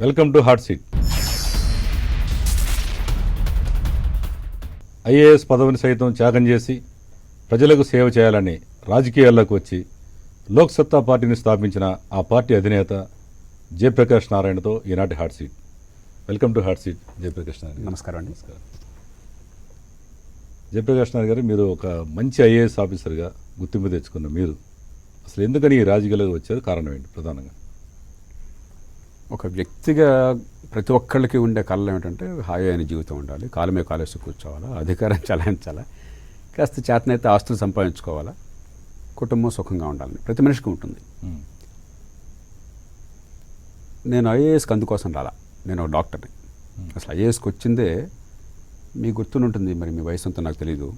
Welcome to hot seat. IAS పదవిని సైతం త్యాగం చేసి ప్రజలకు సేవ చేయాలని రాజకీయాల్లోకి వచ్చి లోక్సత్తా పార్టీని స్థాపించిన ఆ పార్టీ అధినేత జయప్రకాష్ నారాయణతో ఈనాటి hot seat. Welcome to hot seat Jayaprakash Narayana. నమస్కారం అండి. జయప్రకాష్ నారాయణ గారు, మీరు ఒక మంచి ఐఏఎస్ ఆఫీసర్గా గుర్తింపు తెచ్చుకున్న మీరు అసలు ఎందుకని ఈ రాజకీయాలకు వచ్చారు? కారణం ఏంటి ప్రధానంగా? ఒక వ్యక్తిగా ప్రతి ఒక్కళ్ళకి ఉండే కళ ఏమిటంటే హాయి అయిన జీవితం ఉండాలి, కాలమే కాలేసి కూర్చోవాలా, అధికారం చలాయించాలా, కాస్త చేతనైతే ఆస్తులు సంపాదించుకోవాలా, కుటుంబం సుఖంగా ఉండాలని ప్రతి మనిషికి ఉంటుంది. నేను ఐఏఎస్కి అందుకోసం రాలా, నేను ఒక డాక్టర్ని. అసలు ఐఏఎస్కి వచ్చిందే మీకు గుర్తుంటుంది, మరి మీ వయసు అంతా నాకు తెలీదు.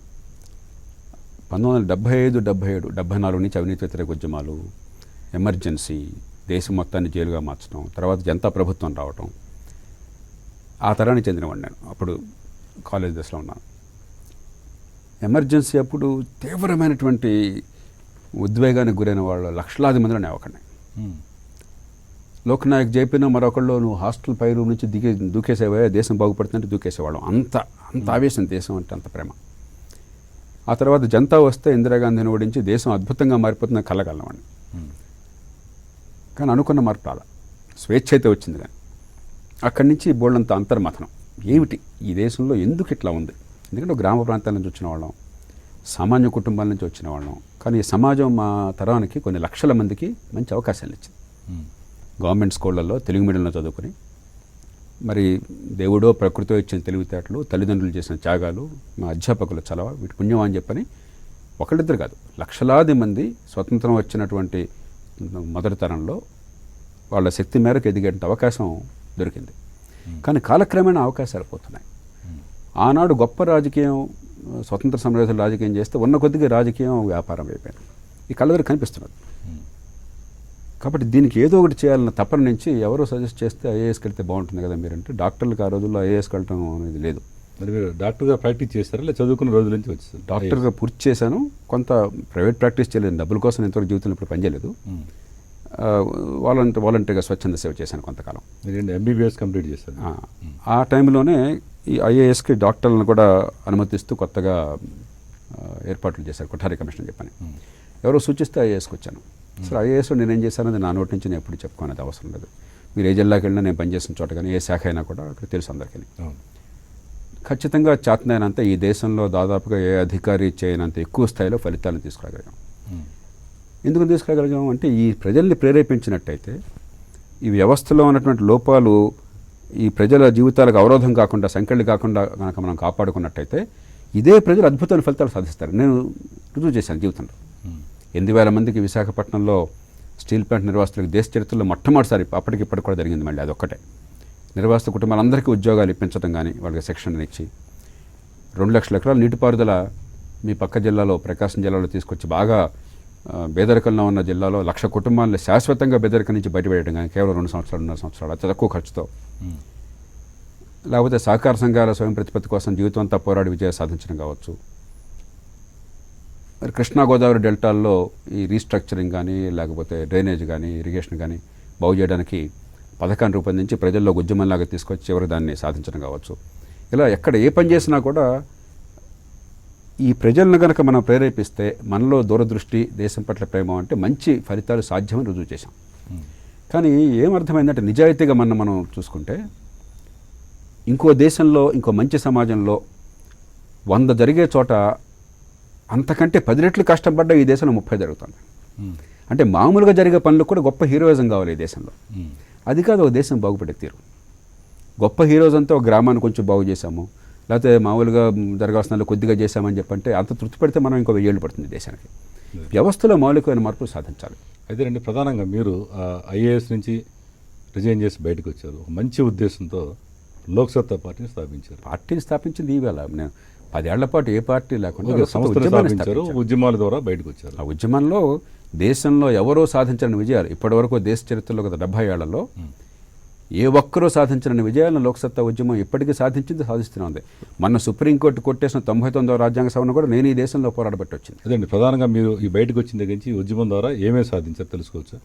1975, 77, 74 నుంచి అవినీతి వ్యతిరేక ఉద్యమాలు, ఎమర్జెన్సీ, దేశం మొత్తాన్ని జైలుగా మార్చడం, తర్వాత జనతా ప్రభుత్వం రావటం, ఆ తరానికి చెందినవాడిని నేను. అప్పుడు కాలేజ్ దశలో ఉన్నాను. ఎమర్జెన్సీ అప్పుడు తీవ్రమైనటువంటి ఉద్వేగానికి గురైన వాళ్ళు లక్షలాది మందిలో నేను ఒకడిని. లోక్నాయక్ జైపీనో మరొకళ్ళు నువ్వు హాస్టల్ పై రూమ్ నుంచి దూకేసేవా, దేశం బాగుపడుతుందంటే దూకేసేవాళ్ళం. అంత ఆవేశం, దేశం అంటే అంత ప్రేమ. ఆ తర్వాత జనతా వస్తే ఇందిరాగాంధీని ఓడించి దేశం అద్భుతంగా మారిపోతుందని కలగలవాడిని. కానీ అనుకున్న మార్పు రాల, స్వేచ్ఛ అయితే వచ్చింది. కానీ అక్కడి నుంచి బోళ్ళంత అంతర్మథనం. ఏమిటి ఈ దేశంలో ఎందుకు ఇట్లా ఉంది? ఎందుకంటే గ్రామ ప్రాంతాల నుంచి వచ్చిన వాళ్ళం, సామాన్య కుటుంబాల నుంచి వచ్చిన వాళ్ళం. కానీ ఈ సమాజం మా తరానికి కొన్ని లక్షల మందికి మంచి అవకాశాలు ఇచ్చింది. గవర్నమెంట్ స్కూళ్ళల్లో తెలుగు మీడియంలో చదువుకుని, మరి దేవుడో ప్రకృతితో ఇచ్చిన తెలివితేటలు, తల్లిదండ్రులు చేసిన త్యాగాలు, మా అధ్యాపకుల చలవ, వీటి పుణ్యం అని చెప్పని ఒకళ్ళిద్దరు కాదు, లక్షలాది మంది స్వతంత్రం వచ్చినటువంటి మొదటి తరంలో వాళ్ళ శక్తి మేరకు ఎదిగేంత అవకాశం దొరికింది. కానీ కాలక్రమేణా అవకాశాలు పోతున్నాయి. ఆనాడు గొప్ప రాజకీయం, స్వతంత్ర సమరయోధులు రాజకీయం చేస్తే ఉన్న కొద్దిగా రాజకీయం వ్యాపారం అయిపోయింది. ఈ కళ్ళ కనిపిస్తున్నది. కాబట్టి దీనికి ఏదో ఒకటి చేయాలన్న తపన నుంచి ఎవరో సజెస్ట్ చేస్తే ఐఏఎస్కి వెళ్తే బాగుంటుంది కదా మీరంటే, డాక్టర్లకు ఆ రోజుల్లో ఐఏఎస్కి వెళ్ళటం అనేది లేదు. మరి మీరు డాక్టర్గా ప్రాక్టీస్ చేస్తారా, లేదా చదువుకున్న రోజుల నుంచి వచ్చేసారు? డాక్టర్గా పూర్తి చేశాను. కొంత ప్రైవేట్ ప్రాక్టీస్ చేయలేదు, డబ్బుల కోసం ఇంతవరకు జీవితంలో ఇప్పుడు పనిచేయలేదు. వాలంటీర్గా స్వచ్ఛంద సేవ చేశాను కొంతకాలం. మీరు ఎంబీబీఎస్ కంప్లీట్ చేశారు. ఆ టైంలోనే ఈ ఐఏఎస్కి డాక్టర్లను కూడా అనుమతిస్తూ కొత్తగా ఏర్పాట్లు చేశారు, కొఠారి కమిషన్ చెప్పని. ఎవరో సూచిస్తే ఐఏఎస్కి వచ్చాను. అసలు ఐఏఎస్లో నేనేం చేశానది నా నోటి నుంచి నేను ఎప్పుడు చెప్పుకోనేది అవసరం లేదు. మీరు ఏ జిల్లాకి వెళ్ళినా, నేను పనిచేసిన చోట కానీ ఏ శాఖ అయినా కూడా అక్కడ తెలుసు అందరికీ. ఖచ్చితంగా చేతనైనంత ఈ దేశంలో దాదాపుగా ఏ అధికారి చేయనంత ఎక్కువ స్థాయిలో ఫలితాలను తీసుకురాగలిగాం. ఎందుకు తీసుకురాగలిగాం అంటే, ఈ ప్రజల్ని ప్రేరేపించినట్టయితే, ఈ వ్యవస్థలో ఉన్నటువంటి లోపాలు ఈ ప్రజల జీవితాలకు అవరోధం కాకుండా, సంకెళ్ళు కాకుండా కనుక మనం కాపాడుకున్నట్టయితే ఇదే ప్రజలు అద్భుతమైన ఫలితాలు సాధిస్తారు. నేను రుజువు చేశాను జీవితంలో. 8,000 మందికి విశాఖపట్నంలో స్టీల్ ప్లాంట్ నిర్వాసితులకు దేశ చరిత్రలో మొట్టమొదటిసారి, అప్పటికిప్పటికి కూడా జరిగింది మళ్ళీ అదొక్కటే, నిర్వాసిత కుటుంబాలందరికీ ఉద్యోగాలు ఇప్పించడం కానీ, వాళ్ళకి శిక్షణ ఇచ్చి 2 లక్షల ఎకరాల నీటిపారుదల మీ పక్క జిల్లాలో, ప్రకాశం జిల్లాలో తీసుకొచ్చి బాగా పేదరికంలో ఉన్న జిల్లాలో 1,00,000 కుటుంబాలను శాశ్వతంగా పేదరికం నుంచి బయటపడేయడం కానీ, కేవలం 2 సంవత్సరాలు 2.5 సంవత్సరాలు అతి తక్కువ ఖర్చుతో. లేకపోతే సహకార సంఘాల స్వయం ప్రతిపత్తి కోసం జీవితం అంతా పోరాడి విజయం సాధించడం కావచ్చు. మరి కృష్ణా గోదావరి డెల్టాల్లో ఈ రీస్ట్రక్చరింగ్ కానీ, లేకపోతే డ్రైనేజ్ కానీ, ఇరిగేషన్ కానీ బాగు చేయడానికి పథకాన్ని రూపొందించి ప్రజల్లో ఉద్యమంలాగా తీసుకొచ్చి చివరికి దాన్ని సాధించడం కావచ్చు. ఇలా ఎక్కడ ఏ పని చేసినా కూడా ఈ ప్రజలను కనుక మనం ప్రేరేపిస్తే, మనలో దూరదృష్టి, దేశం పట్ల ప్రేమ అంటే మంచి ఫలితాలు సాధ్యమని రుజువు చేశాం. కానీ ఏమర్థమైందంటే, నిజాయితీగా మనం చూసుకుంటే, ఇంకో దేశంలో, ఇంకో మంచి సమాజంలో 100 జరిగే చోట అంతకంటే 10 రెట్లు కష్టపడ్డా ఈ దేశంలో 30 జరుగుతుంది. అంటే మామూలుగా జరిగే పనులు కూడా గొప్ప హీరోయిజం కావాలి ఈ దేశంలో. అది కాదు ఒక దేశం బాగుపడే తీరు. గొప్ప హీరోజంతో ఒక గ్రామాన్ని కొంచెం బాగు చేశాము, లేకపోతే మామూలుగా జరగాల్సిన కొద్దిగా చేశామని చెప్పంటే అంత తృప్తి పెడితే మనం ఇంకో 1000 ఏళ్ళు పడుతుంది దేశానికి. వ్యవస్థలో మౌలికమైన మార్పులు సాధించాలి. అయితే రండి, ప్రధానంగా మీరు ఐఏఎస్ నుంచి రిజైన్ చేసి బయటకు వచ్చారు. ఒక మంచి ఉద్దేశంతో లోక్సత్తా పార్టీని స్థాపించారు. పార్టీని స్థాపించింది ఈవేళ. నేను 10 ఏళ్ల పాటు ఏ పార్టీ లేకుండా ఉద్యమాల ద్వారా బయటకు వచ్చారు. ఆ ఉద్యమంలో దేశంలో ఎవరో సాధించిన విజయాలు, ఇప్పటివరకు దేశ చరిత్రలో గత 70 ఏళ్లలో ఏ ఒక్కరూ సాధించిన విజయాలను లోక్సత్తా ఉద్యమం ఇప్పటికీ సాధిస్తూనే ఉంది. మన సుప్రీంకోర్టు కొట్టేసిన 99వ రాజ్యాంగ సవరణ కూడా నేను ఈ దేశంలో పోరాడబట్టి వచ్చింది. అదండి, ప్రధానంగా మీరు ఈ బయటకు వచ్చిన దగ్గర నుంచి ఉద్యమం ద్వారా ఏమేమి సాధించారు తెలుసుకోవచ్చా?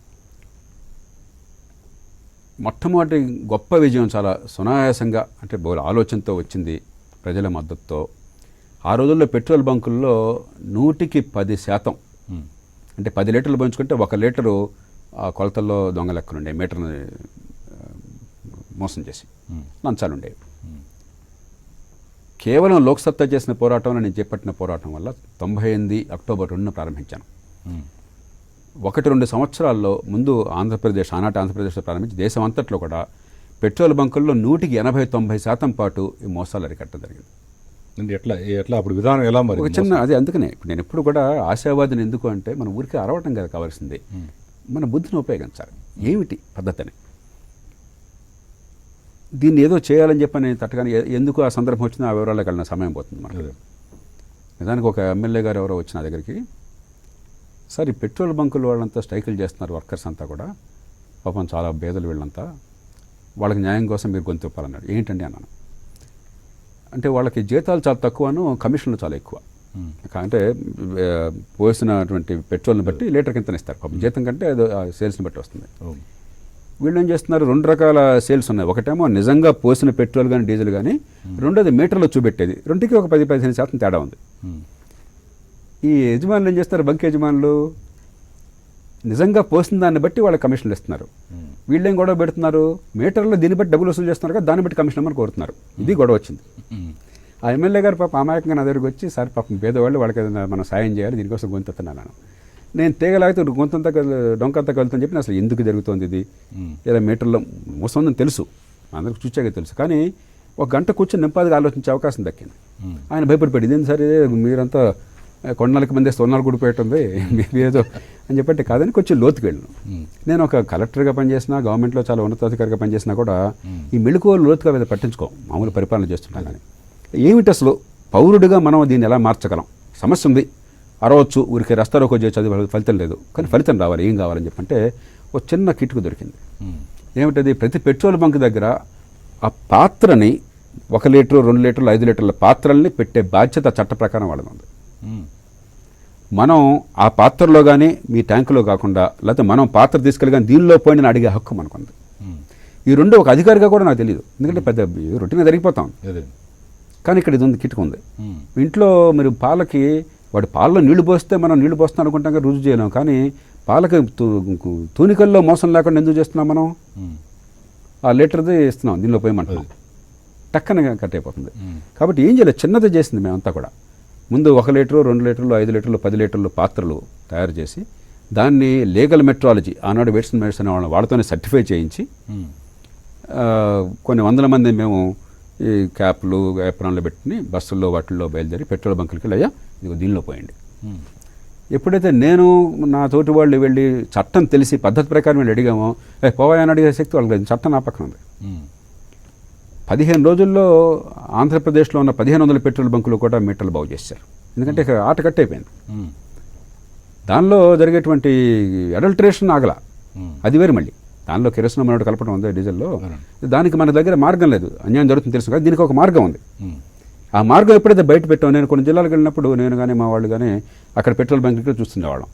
మొట్టమొదటి గొప్ప విజయం చాలా సునాయాసంగా అంటే బహుళ ఆలోచనతో వచ్చింది, ప్రజల మద్దతుతో. ఆ రోజుల్లో పెట్రోల్ బంకుల్లో 100% అంటే 10 లీటర్లు పంచుకుంటే 1 లీటరు ఆ కొలతల్లో దొంగ లెక్కలు ఉండేవి, మీటర్ని మోసం చేసి లంచాలు ఉండేవి. కేవలం లోక్సత్తా చేసిన పోరాటంలో నేను చేపట్టిన పోరాటం వల్ల 98 అక్టోబర్ 2న ప్రారంభించాను. 1-2 సంవత్సరాల్లో ముందు ఆనాటి ఆంధ్రప్రదేశ్లో ప్రారంభించి దేశం అంతట్లో కూడా పెట్రోల్ బంకుల్లో 100-90% పాటు ఈ మోసాలు అరికట్టడం జరిగింది. అంటే ఎట్లా అప్పుడు విధానం ఎలా మరి? ఒక చిన్న అదే అందుకనే ఇప్పుడు నేను ఎప్పుడు కూడా ఆశావాదిని ఎందుకు అంటే మనం ఊరికి అరవటం కదా కావాల్సింది, మన బుద్ధిని ఉపయోగించాలి. ఏమిటి పద్ధతిని దీన్ని ఏదో చేయాలని చెప్పని తట్టగానే ఎందుకు ఆ సందర్భం వచ్చినా ఆ వివరాలకు వెళ్ళిన సమయం పోతుంది మనకి. నిజానికి ఒక ఎమ్మెల్యే గారు ఎవరో వచ్చిన దగ్గరికి, సార్ ఈ పెట్రోల్ బంకులు వాళ్ళంతా స్ట్రైకులు చేస్తున్నారు, వర్కర్స్ అంతా కూడా పాపం చాలా పేదలు వీళ్ళంతా, వాళ్ళకి న్యాయం కోసం మీరు గొంతు ఇవ్వాలన్నాడు. ఏంటండి అన్నాను. అంటే వాళ్ళకి జీతాలు చాలా తక్కువను, కమిషన్లు చాలా ఎక్కువ. అంటే పోసినటువంటి పెట్రోల్ని బట్టి లీటర్ కింద ఇస్తారు, పాపం జీతం కంటే సేల్స్ని బట్టి వస్తుంది. వీళ్ళు ఏం చేస్తున్నారు, 2 రకాల సేల్స్ ఉన్నాయి. ఒకటేమో నిజంగా పోసిన పెట్రోల్ కానీ డీజిల్ కానీ, రెండోది మీటర్లో చూపెట్టేది. రెండుకి ఒక 10-15% తేడా ఉంది. ఈ యజమానులు ఏం చేస్తారు, బంక్ యజమానులు నిజంగా పోసిన దాన్ని బట్టి వాళ్ళ కమిషన్లు ఇస్తున్నారు. వీళ్ళేం గొడవ పెడుతున్నారు, మీటర్లో దీన్ని బట్టి డబ్బులు వసూలు చేస్తున్నారు కదా, దాన్ని బట్టి కమిషన్ ఇవ్వమని కోరుతున్నారు. ఇది గొడవ వచ్చింది. ఆ ఎమ్మెల్యే గారు పాపం అమాయకంగా నా దగ్గరికి వచ్చి, సార్ పాపం పేదవాళ్ళు వాళ్ళకి ఏదైనా మనం సాయం చేయాలి, దీనికోసం గొంతెత్తున్నాను. నేను తీగలాగితే గొంతంతా డొంకంతా కలుగుతుందని చెప్పి అసలు ఎందుకు జరుగుతుంది ఇది, ఇలా మీటర్లో మోసందని తెలుసు, అందరికి చూచాక తెలుసు. కానీ 1 గంట కూర్చొని నింపాదిగా ఆలోచించే అవకాశం దక్కింది. ఆయన భయపడిపోయాడు, ఇదేంటి సార్ మీరంతా కొండలకి మంది తొన్నాలు గుడిపోయేటుంది మీరేదో అని చెప్పంటే కాదని కొంచెం లోతుకు వెళ్ళను. నేను ఒక కలెక్టర్గా పనిచేసినా, గవర్నమెంట్లో చాలా ఉన్నతాధికారిగా పనిచేసినా కూడా ఈ మెళుకువలు లోతుగా మీద పట్టించుకో, మామూలు పరిపాలన చేస్తుంటాం. కానీ ఏమిటి అసలు పౌరుడిగా మనం దీన్ని ఎలా మార్చగలం, సమస్య ఉంది అరవచ్చు, ఊరికే రస్తారోకో చేసి చదివి ఫలితం లేదు, కానీ ఫలితం రావాలి, ఏం కావాలని చెప్పంటే ఒక చిన్న కిటుకు దొరికింది. ఏమిటది, ప్రతి పెట్రోల్ బంక్ దగ్గర ఆ పాత్రని 1 లీటరు 2 లీటర్లు 5 లీటర్ల పాత్రల్ని పెట్టే బాధ్యత చట్ట ప్రకారం వాళ్ళది ఉంది. మనం ఆ పాత్రలో కానీ మీ ట్యాంకులో కాకుండా, లేకపోతే మనం పాత్ర తీసుకెళ్ళి కానీ దీనిలో పోయిన అడిగే హక్కు మనకుంది. ఈ రెండు ఒక అధికారిగా కూడా నాకు తెలియదు, ఎందుకంటే పెద్ద రొటీన్ జరిగిపోతాం. కానీ ఇక్కడ ఇది ఉంది, కిటుకు ఉంది. ఇంట్లో మీరు పాలకి వాడి పాలలో నీళ్లు పోస్తే మనం నీళ్లు పోస్తాం అనుకుంటాం, రుజువు చేయలేం. కానీ పాలకి తూనికల్లో మోసం లేకుండా ఎందుకు చేస్తున్నాం మనం, ఆ లీటర్ది ఇస్తున్నాం, దీనిలో పోయమంటున్నాం, టక్కన కట్ అయిపోతుంది. కాబట్టి ఏం చేయలేదు, చిన్నది చేసింది మేమంతా కూడా. ముందు 1 లీటరు 2 లీటర్లు 5 లీటర్లు 10 లీటర్లు పాత్రలు తయారు చేసి దాన్ని లీగల్ మెట్రాలజీ, ఆనాడు వెట్స్ మెడిసిన్ వాళ్ళతోనే సర్టిఫై చేయించి కొన్ని వందల మంది మేము ఈ క్యాప్లు ఏప్రాన్లు పెట్టుకుని బస్సుల్లో వాటిల్లో బయలుదేరి పెట్రోల్ బంకులకి వెళ్ళి, అయ్యా ఇదిగో దీనిలో పోయండి. ఎప్పుడైతే నేను నా తోటి వాళ్ళు వెళ్ళి చట్టం తెలిసి పద్ధతి ప్రకారం వెళ్ళి అడిగామో, పోవాయని అడిగే శక్తి వాళ్ళకి చట్టం నా పక్కన ఉంది. 15 రోజుల్లో ఆంధ్రప్రదేశ్లో ఉన్న 1500 పెట్రోల్ బంకులు కూడా మీటర్లు బాగు చేశారు. ఎందుకంటే ఇక ఆట కట్టయిపోయింది. దానిలో జరిగేటువంటి అడల్టరేషన్ ఆగల, అది వేరు. మళ్ళీ దానిలో కిరోసిన్ మనోడు కలపడం ఉంది డీజిల్లో, దానికి మన దగ్గర మార్గం లేదు, అన్యాయం జరుగుతుంది తెలుసు కదా, దీనికి ఒక మార్గం ఉంది. ఆ మార్గం ఎప్పుడైతే బయట పెట్టాం, నేను కొన్ని జిల్లాలకు వెళ్ళినప్పుడు నేను కానీ మా వాళ్ళు కానీ అక్కడ పెట్రోల్ బంకులకి చూస్తుండేవాళ్ళం.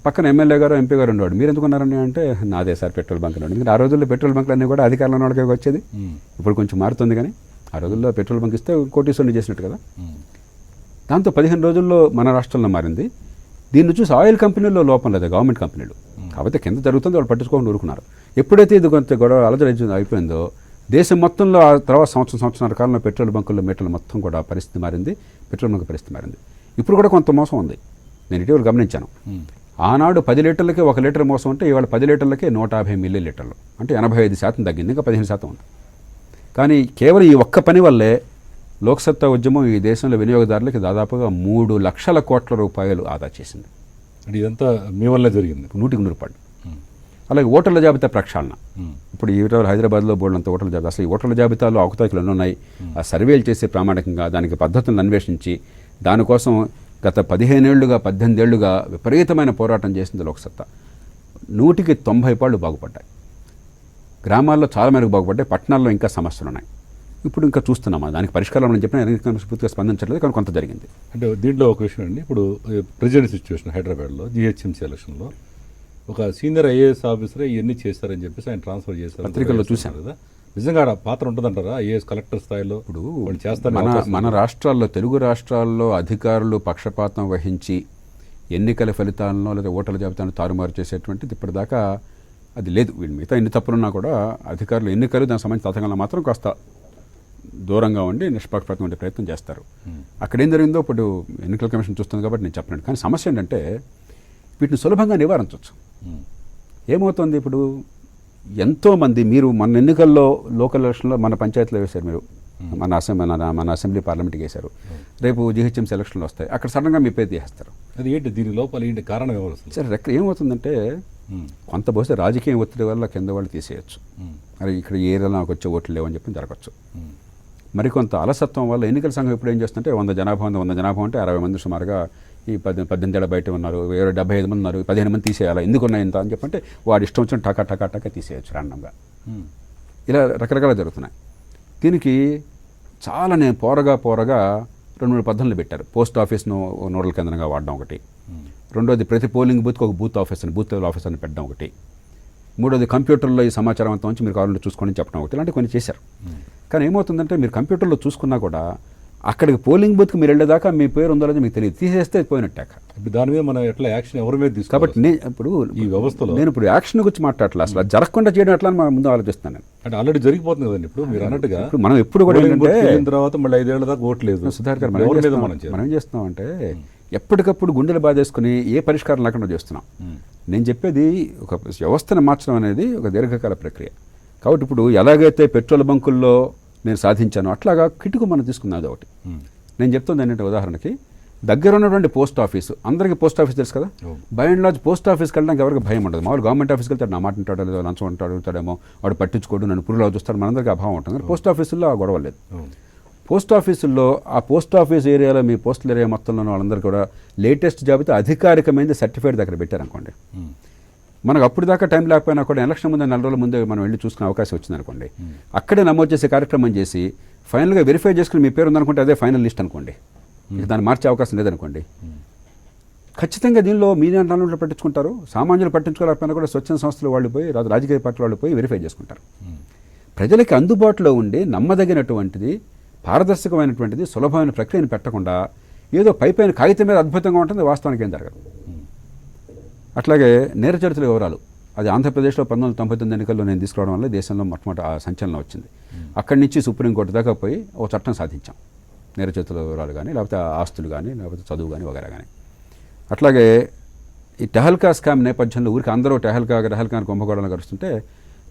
పక్కన ఎమ్మెల్యే గారు ఎంపీ గారు ఉండేవాడు. మీరు ఎందుకున్నారని అంటే, నాదే సార్ పెట్రోల్ బంకులు. ఎందుకంటే ఆ రోజుల్లో పెట్రోల్ బంకులు అన్నీ కూడా అధికారంలో వాళ్ళకి వచ్చేది. ఇప్పుడు కొంచెం మారుతుంది, కానీ ఆ రోజుల్లో పెట్రోల్ బంక్ ఇస్తే కోటీశ్వరుని చేసినట్టు కదా. దాంతో 15 రోజుల్లో మన రాష్ట్రంలో మారింది. దీన్ని చూసి ఆయిల్ కంపెనీల్లో లోపం లేదు, గవర్నమెంట్ కంపెనీలు కాబట్టి కింద జరుగుతుంది, వాళ్ళు పట్టించుకోకుండా ఊరుకున్నారు. ఎప్పుడైతే ఇది కొంత గొడవ అలజడి అయిపోయిందో, దేశం మొత్తంలో ఆ తర్వాత సంవత్సరం కాలంలో పెట్రోల్ బంకుల్లో మీటర్లు మొత్తం కూడా పరిస్థితి మారింది, పెట్రోల్ బంక్ పరిస్థితి మారింది. ఇప్పుడు కూడా కొంత మోసం ఉంది, నేను ఇటీవల గమనించాను. ఆనాడు 10 లీటర్లకే 1 లీటర్ మోసం ఉంటే ఇవాళ 10 లీటర్లకే 150 మిల్లీ లీటర్లు, అంటే 85% తగ్గింది, ఇంకా 15% ఉంది. కానీ కేవలం ఈ ఒక్క పని వల్లే లోక్సత్తా ఉద్యమం ఈ దేశంలో వినియోగదారులకి దాదాపుగా 3 లక్షల కోట్ల రూపాయలు ఆదా చేసింది. అంటే ఇదంతా మీ వల్లే జరిగింది, 100% రూపాయలు. అలాగే ఓటర్ల జాబితా ప్రక్షాళన, ఇప్పుడు ఈ హైదరాబాద్లో బోర్డులంత ఓటర్ల జాబితా, అసలు ఈ ఓటర్ల జాబితాలో అవకతవకలు ఎన్ని ఉన్నాయి, ఆ సర్వేలు చేసి ప్రామాణికంగా దానికి పద్ధతులను అన్వేషించి దానికోసం గత 15 ఏళ్లుగా 18 ఏళ్లుగా విపరీతమైన పోరాటం చేసింది లోక్సత్తా. 190 పాళ్ళు బాగుపడ్డాయి, గ్రామాల్లో చాలా మేరకు బాగుపడ్డాయి, పట్టణాల్లో ఇంకా సమస్యలు ఉన్నాయి. ఇప్పుడు ఇంకా చూస్తున్నామా దానికి పరిష్కారం అని చెప్పిన పూర్తిగా స్పందించట్లేదు, కానీ కొంత జరిగింది. అంటే దీంట్లో ఒక విషయం అండి, ఇప్పుడు ప్రెజెంట్ సిచ్యువేషన్ హైదరాబాద్లో జిహెచ్ఎంసీ ఎలక్షన్లో ఒక సీనియర్ ఐఏఎస్ ఆఫీసరే ఇవన్నీ చేస్తారని చెప్పేసి ఆయన ట్రాన్స్ఫర్ చేస్తారు పత్రికల్లో చూశాను కదా. నిజంగా ఆడ పాత్ర ఉంటుందంటారా ఐఏఎస్ కలెక్టర్ స్థాయిలో? ఇప్పుడు వాళ్ళు చేస్తారు మన రాష్ట్రాల్లో, తెలుగు రాష్ట్రాల్లో అధికారులు పక్షపాతం వహించి ఎన్నికల ఫలితాలను లేదా ఓటర్ల జాబితాను తారుమారు చేసేటువంటిది ఇప్పటిదాకా అది లేదు. వీళ్ళు మిగతా ఎన్ని తప్పులున్నా కూడా అధికారులు ఎన్నికలు దానికి సంబంధించిన తతంగంలో మాత్రం కాస్త దూరంగా ఉండి నిష్పక్షపాతం ఉండే ప్రయత్నం చేస్తారు. అక్కడ ఏం జరిగిందో ఇప్పుడు ఎన్నికల కమిషన్ చూస్తుంది కాబట్టి నేను చెప్పలేను. కానీ సమస్య ఏంటంటే వీటిని సులభంగా నివారించవచ్చు. ఏమవుతుంది ఇప్పుడు ఎంతోమంది మీరు మన ఎన్నికల్లో లోకల్ ఎలక్షన్లో మన పంచాయతీలో వేశారు, మీరు మన అసెంబ్లీ పార్లమెంట్కి వేశారు, రేపు జిహెచ్ఎంసీ ఎలక్షన్లు వస్తాయి, అక్కడ సడన్గా మీ పేరు తీసేస్తారు. అది ఏంటి దీని లోపల ఏంటి కారణం ఎవరు? సరే ఏమవుతుందంటే కొంత బహుశా రాజకీయ ఒత్తిడి వల్ల కింద వాళ్ళు తీసేయచ్చు. మరి ఇక్కడ ఏ ఏరియాలో నాకు వచ్చే ఓట్లు లేవని చెప్పి జరగచ్చు. మరికొంత అలసత్వం వల్ల ఎన్నికల సంఘం ఇప్పుడు ఏం చేస్తుంటే 100 జనాభా అంటే 60 మంది సుమారుగా ఈ 18 ఏళ్ళ బయట ఉన్నారు, 75 మంది ఉన్నారు, 15 మంది తీసేయాలా, ఎందుకు ఉన్నాయి ఇంత అని చెప్పంటే వాడు ఇష్టం వచ్చిన టకా తీసేయచ్చు రాండంగా. ఇలా రకరకాల జరుగుతున్నాయి. దీనికి చాలా నేను పోరగా 2-3 పద్ధతులు పెట్టారు. పోస్ట్ ఆఫీస్ను నోడల్ కేంద్రంగా వాడడం ఒకటి, రెండోది ప్రతి పోలింగ్ బూత్కి ఒక బూత్ ఆఫీసర్ని పెట్టడం ఒకటి, మూడోది కంప్యూటర్లో ఈ సమాచారం అంతా ఉంచి మీరు కావాలంటే చూసుకొని చెప్పడం ఒకటి, ఇలాంటి కొన్ని చేశారు. కానీ ఏమవుతుందంటే మీరు కంప్యూటర్లో చూసుకున్నా కూడా అక్కడికి పోలింగ్ బూత్కి మీరు వెళ్ళేదాకా మీ పేరు ఉందో లేదో మీకు తెలియదు, తీసేస్తే పోయినట్టాక. ఇప్పుడు దాని మీద మనం ఎట్లా యాక్షన్ ఎవరి మీద తీసుకోవాలి? కాబట్టి ఈ వ్యవస్థలో నేను ఇప్పుడు యాక్షన్ గురించి మాట్లాడలే, అసలు అది జరగకుండా చేయడం ఎట్లా అని ముందు ఆలోచిస్తాను నేను. అంటే ఆల్రెడీ జరిగిపోతుంది కదండి ఇప్పుడు మీరు అన్నట్టుగా. ఇప్పుడు మనం ఎప్పుడు కూడా తర్వాత మళ్ళీ 5 ఏళ్ల దాకా ఓట్లేదు. సుధాకర్ గారు మనం ఏం చేస్తున్నాం అంటే ఎప్పటికప్పుడు గుండెలు బాధేసుకుని ఏ పరిష్కారం లేకుండా చేస్తున్నాం. నేను చెప్పేది ఒక వ్యవస్థను మార్చడం అనేది ఒక దీర్ఘకాల ప్రక్రియ. కాబట్టి ఇప్పుడు ఎలాగైతే పెట్రోల్ బంకుల్లో నేను సాధించాను అట్లాగా కిటుకు మనం తీసుకున్నది ఒకటి. నేను చెప్తుంది ఏంటంటే ఉదాహరణకి దగ్గర ఉన్నటువంటి పోస్ట్ ఆఫీసు, అందరికీ పోస్ట్ ఆఫీస్ తెలుసు కదా, బై అండ్ లార్జ్ పోస్ట్ ఆఫీస్కి వెళ్ళడానికి ఎవరికి భయం ఉండదు. మామూలు గవర్నమెంట్ ఆఫీస్కి వెళ్తాడు, నా మాట ఉంటాడో లేదో, లంచం ఉంటాడు అడుగుతాడేమో, వాడు పట్టించుకోడు, నన్ను పురుగులా చూస్తాడు, మనందరికీ అభావం ఉంటుంది. పోస్ట్ ఆఫీసుల్లో ఆ గొడవ లేదు. పోస్ట్ ఆఫీసుల్లో ఆ పోస్ట్ ఆఫీస్ ఏరియాలో మీ పోస్టల్ ఏరియా మొత్తంలో వాళ్ళందరూ కూడా లేటెస్ట్ జాబితా అధికారికమైనది సర్టిఫైడ్ దగ్గర పెట్టారనుకోండి, మనకు అప్పుడు దాకా టైం లేకపోయినా కూడా ఎలక్షన్ ముందే 4 రోజుల ముందే మనం వెళ్ళి చూసుకునే అవకాశం వచ్చిందనుకోండి, అక్కడే నమోదు చేసే కార్యక్రమం చేసి ఫైనల్గా వెరిఫై చేసుకుని మీ పేరు ఉందనుకుంటే అదే ఫైనల్ లిస్ట్ అనుకోండి, దాన్ని మార్చే అవకాశం లేదనుకోండి, ఖచ్చితంగా దీనిలో మీడియా నాలుగు పట్టించుకుంటారు. సామాన్యులు పట్టించుకోలేకపోయినా కూడా స్వచ్ఛంద సంస్థలు వాళ్ళు పోయి, రాజకీయ పార్టీల వాళ్ళు పోయి వెరిఫై చేసుకుంటారు. ప్రజలకి అందుబాటులో ఉండి నమ్మదగినటువంటిది, పారదర్శకమైనటువంటిది, సులభమైన ప్రక్రియను పెట్టకుండా ఏదో పైపైన కాగితం మీద అద్భుతంగా ఉంటుంది, వాస్తవానికి ఏం జరగదు. అట్లాగే నేర చరిత్ర వివరాలు, అది ఆంధ్రప్రదేశ్లో 1999 ఎన్నికల్లో నేను తీసుకురావడం వల్ల దేశంలో మొట్టమొదటి ఆ సంచలనం వచ్చింది. అక్కడి నుంచి సుప్రీంకోర్టు దాకా పోయి ఓ చట్టం సాధించాం, నేర చరిత్ర వివరాలు కానీ, లేకపోతే ఆస్తులు కానీ, లేకపోతే చదువు కానీ వగేరా కానీ. అట్లాగే ఈ టెహల్కా స్కామ్ నేపథ్యంలో ఊరికి అందరూ టెహల్కా కుంభకోణాలు గడుస్తుంటే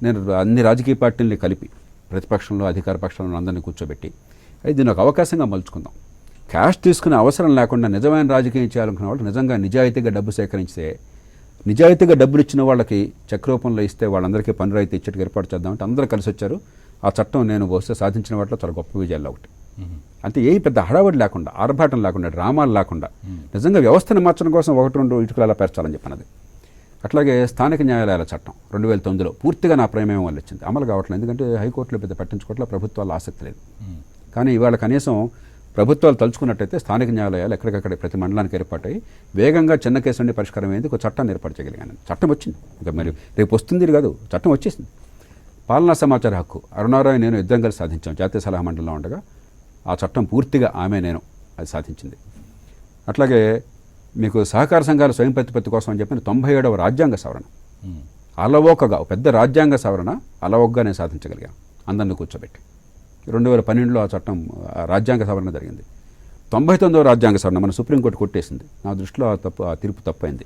నేను అన్ని రాజకీయ పార్టీలని కలిపి ప్రతిపక్షంలో అధికార పక్షంలో అందరినీ కూర్చోబెట్టి అయితే దీన్ని ఒక అవకాశంగా మలుచుకుందాం. క్యాష్ తీసుకునే అవసరం లేకుండా నిజమైన రాజకీయం చేయాలనుకున్న వాళ్ళు నిజంగా నిజాయితీగా డబ్బు సేకరిస్తే, నిజాయితీగా డబ్బులు ఇచ్చిన వాళ్ళకి చెక్ రూపంలో ఇస్తే వాళ్ళందరికీ పన్ను రాయితీ ఇచ్చేట్టుగా ఏర్పాటు చేద్దామంటే అందరూ కలిసి వచ్చారు. ఆ చట్టం నేను బహుశా సాధించిన వాటిలో చాలా గొప్ప విజయాల్లో ఒకటి. అంటే ఏ పెద్ద హడావడి లేకుండా, ఆర్భాటం లేకుండా, డ్రామాలు లేకుండా నిజంగా వ్యవస్థను మార్చడం కోసం 1-2 ఇటుకలు అలా పెంచాలని చెప్పినది. అట్లాగే స్థానిక న్యాయాలయాల చట్టం 2009లో పూర్తిగా నా ప్రమేయం వల్ల వచ్చింది, అమలు కావట్లేదు. ఎందుకంటే హైకోర్టులో పెద్ద పట్టించుకోవట్ల, ప్రభుత్వాల ఆసక్తి లేదు. కానీ ఇవాళ కనీసం ప్రభుత్వాలు తలుచుకున్నట్టయితే స్థానిక న్యాయాలయాలు ఎక్కడికక్కడ ప్రతి మండలానికి ఏర్పాటై వేగంగా చిన్న కేసు నుండి పరిష్కారం అయ్యేందుకు ఒక చట్టాన్ని ఏర్పాటు చేయగలిగాను. చట్టం వచ్చింది, ఇంకా మరి రేపు వస్తుంది కాదు, చట్టం వచ్చేసింది. పాలనా సమాచార హక్కు అరుణారాయ్ నేను ఇద్దరం కలిసి సాధించాం. జాతీయ సలహా మండలిలో ఉండగా ఆ చట్టం పూర్తిగా నేను అది సాధించింది. అట్లాగే మీకు సహకార సంఘాల స్వయం ప్రతిపత్తి కోసం అని చెప్పిన 97వ రాజ్యాంగ సవరణ అలవోకగా, పెద్ద రాజ్యాంగ సవరణ అలవోకగా నేను సాధించగలిగాను అందరిని కూర్చోబెట్టి. 2012లో ఆ చట్టం రాజ్యాంగ సవరణ జరిగింది. 99వ రాజ్యాంగ సవరణ మన సుప్రీంకోర్టు కొట్టేసింది. నా దృష్టిలో ఆ తీర్పు తప్పైంది.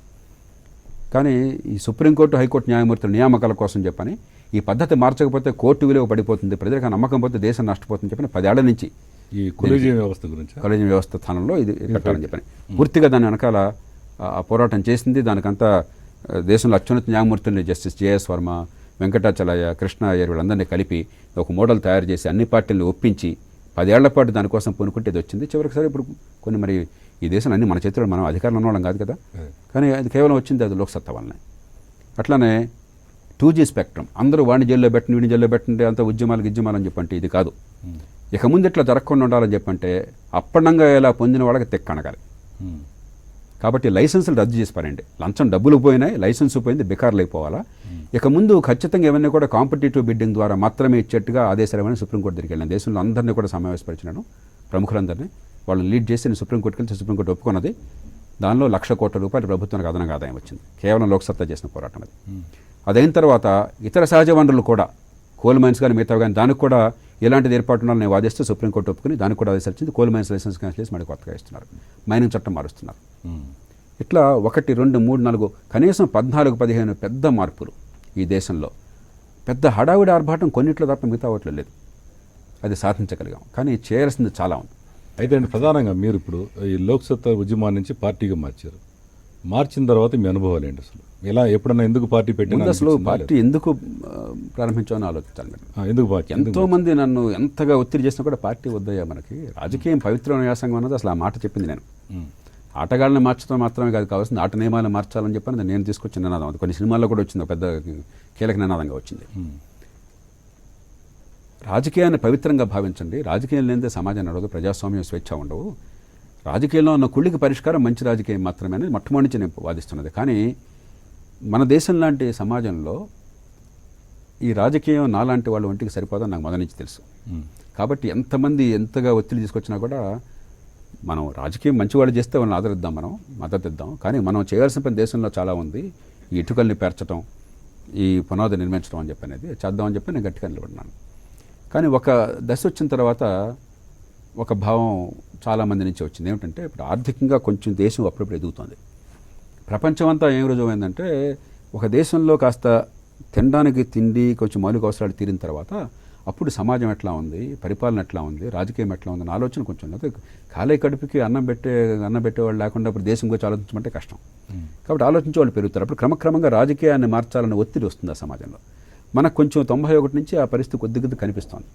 కానీ ఈ సుప్రీంకోర్టు, హైకోర్టు న్యాయమూర్తుల నియామకాల కోసం చెప్పని ఈ పద్ధతి మార్చకపోతే కోర్టు విలువ పడిపోతుంది, ప్రజలకు నమ్మకం పోతే దేశం నష్టపోతుందని చెప్పని 10 ఏళ్ల నుంచి ఈ కొలీజియం వ్యవస్థ గురించి, కొలీజియం వ్యవస్థ స్థానంలో ఇది పెట్టాలని చెప్పని పూర్తిగా దాని వెనకాల ఆ పోరాటం చేసింది. దానికంతా దేశంలో అత్యున్నత న్యాయమూర్తుల్ని జస్టిస్ జేఎస్ వర్మ, వెంకటాచలయ్య, కృష్ణ అయ్యర్ వీళ్ళందరినీ కలిపి ఒక మోడల్ తయారు చేసి అన్ని పార్టీలను ఒప్పించి 10 ఏళ్ల పాటు దానికోసం పూనుకుంటే ఇది వచ్చింది. చివరికి సరే ఇప్పుడు కొన్ని మరి ఈ దేశం అన్ని మన చేతిలో, మనం అధికారంలో ఉన్నవాళ్ళం కాదు కదా, కానీ అది కేవలం వచ్చింది అది లోక్సత్తా వల్లనే. అట్లానే 2G స్పెక్ట్రమ్ అందరూ వాడిని జైల్లో పెట్టండి, వీడిని జైల్లో పెట్టండి, అంత ఉద్యమాలు అని చెప్పంటే ఇది కాదు. ఇక ముందు ఇట్లా జరగకుండా ఉండాలని చెప్పంటే అప్పన్నంగా ఇలా పొందిన వాళ్ళకి తెక్కనగాలి. కాబట్టి లైసెన్సులు రద్దు చేసి పారండి. లంచం డబ్బులు పోయినాయి, లైసెన్స్ పోయింది, బెకార్లు అయిపోవాలా. ఇక ముందు ఖచ్చితంగా ఏమన్నా కూడా కాంపిటేటివ్ బిడ్డింగ్ ద్వారా మాత్రమే ఇచ్చేట్టుగా ఆదేశాలు ఏమైనా సుప్రీంకోర్టు దగ్గరికి వెళ్ళాను. దేశంలో అందరినీ కూడా సమావేశపరిచినాను, ప్రముఖులందరినీ. వాళ్ళని లీడ్ చేసి నేను సుప్రీంకోర్టుకి వెళ్తే సుప్రీంకోర్టు ఒప్పుకున్నది. దానిలో 1,00,000 కోట్ల రూపాయలు ప్రభుత్వానికి అదనంగా ఆదాయం వచ్చింది. కేవలం లోక్సత్తా చేసిన పోరాటం అది. అదైన తర్వాత ఇతర సహజ వనరులు కూడా, కోల్ మైన్స్ కానీ మిగతా కానీ, దానికి కూడా ఎలాంటిది ఏర్పాటు ఉండాలని నేను వాదిస్తూ సుప్రీంకోర్టు ఒప్పుకుని దానికి కూడా ఆదేశాలు వచ్చింది. కోల్ మైన్స్ లైసెన్స్ క్యాన్సిల్ చేసి మళ్ళీ కొత్తగా ఇస్తున్నారు. మైనింగ్ చట్టం మారుస్తున్నారు. ఇట్లా 1, 2, 3, 4 కనీసం 14-15 పెద్ద మార్పులు ఈ దేశంలో. పెద్ద హడావిడి ఆర్భాటం కొన్నిట్లో తప్ప మిగతా వాటిలో లేదు. అది సాధించగలిగాం. కానీ చేయాల్సింది చాలా ఉంది. అయితే అండి, ప్రధానంగా మీరు ఇప్పుడు ఈ లోక్సత్తా ఉద్యమాన్ని నుంచి పార్టీగా మార్చారు. మార్చిన తర్వాత మీ అనుభవాలు ఏంటి అసలు? ఎలా, ఎప్పుడన్నా ఎందుకు పార్టీ పెట్టిన అసలు పార్టీ ఎందుకు ప్రారంభించామని ఆలోచించాలి మీరు. ఎందుకు పార్టీ? ఎంతోమంది నన్ను ఎంతగా ఒత్తిడి చేసినా కూడా పార్టీ వద్దయ్యా, మనకి రాజకీయం పవిత్రమైన వ్యాసంగం అన్నది అసలు ఆ మాట చెప్పింది నేను. ఆటగాళ్ళని మార్చడం మాత్రమే కాదు కావాల్సింది, ఆట నియమాలను మార్చాలని చెప్పని నేను తీసుకొచ్చిన నినాదం. అది కొన్ని సినిమాల్లో కూడా వచ్చింది, పెద్ద కీలక నినాదంగా వచ్చింది. రాజకీయాన్ని పవిత్రంగా భావించండి. రాజకీయం లేనిదే సమాజం నడవదు, ప్రజాస్వామ్యం, స్వేచ్ఛ ఉండవు. రాజకీయంలో ఉన్న కుళ్ళికి పరిష్కారం మంచి రాజకీయం మాత్రమే అని మొట్టమొదటి నుంచి నేను వాదిస్తున్నది. కానీ మన దేశం లాంటి సమాజంలో ఈ రాజకీయం నాలాంటి వాళ్ళ ఒంటికి సరిపోదని నాకు మొదటి నుంచి తెలుసు. కాబట్టి ఎంతమంది ఎంతగా ఒత్తిడి తీసుకొచ్చినా కూడా మనం రాజకీయం మంచి వాళ్ళు చేస్తే వాళ్ళని ఆదరిద్దాం, మనం మద్దతు ఇద్దాం. కానీ మనం చేయాల్సిన పని దేశంలో చాలా ఉంది. ఈ ఇటుకల్ని పేర్చడం, ఈ పునాది నిర్మించడం అని చెప్పి అనేది చేద్దామని చెప్పి నేను గట్టిగా నిలబడినాను. కానీ ఒక దశ వచ్చిన తర్వాత ఒక భావం చాలామంది నుంచి వచ్చింది. ఏమిటంటే ఇప్పుడు ఆర్థికంగా కొంచెం దేశం అప్పుడప్పుడు ఎదుగుతుంది. ప్రపంచం అంతా ఏం రుజువైందంటే, ఒక దేశంలో కాస్త తినడానికి తిండి, కొంచెం మౌలిక అవసరాలు తీరిన తర్వాత అప్పుడు సమాజం ఎట్లా ఉంది, పరిపాలన ఎట్లా ఉంది, రాజకీయం ఎట్లా ఉంది అని ఆలోచన కొంచెం. అయితే ఖాళీ కడుపుకి అన్నం పెట్టేవాళ్ళు లేకుండా ఇప్పుడు దేశం గురించి ఆలోచించమంటే కష్టం. కాబట్టి ఆలోచించే వాళ్ళు పెరుగుతారు. అప్పుడు క్రమక్రమంగా రాజకీయాన్ని మార్చాలన్న ఒత్తిడి వస్తుంది ఆ సమాజంలో. మనకు కొంచెం 91 నుంచి ఆ పరిస్థితి కొద్దిగా కనిపిస్తోంది.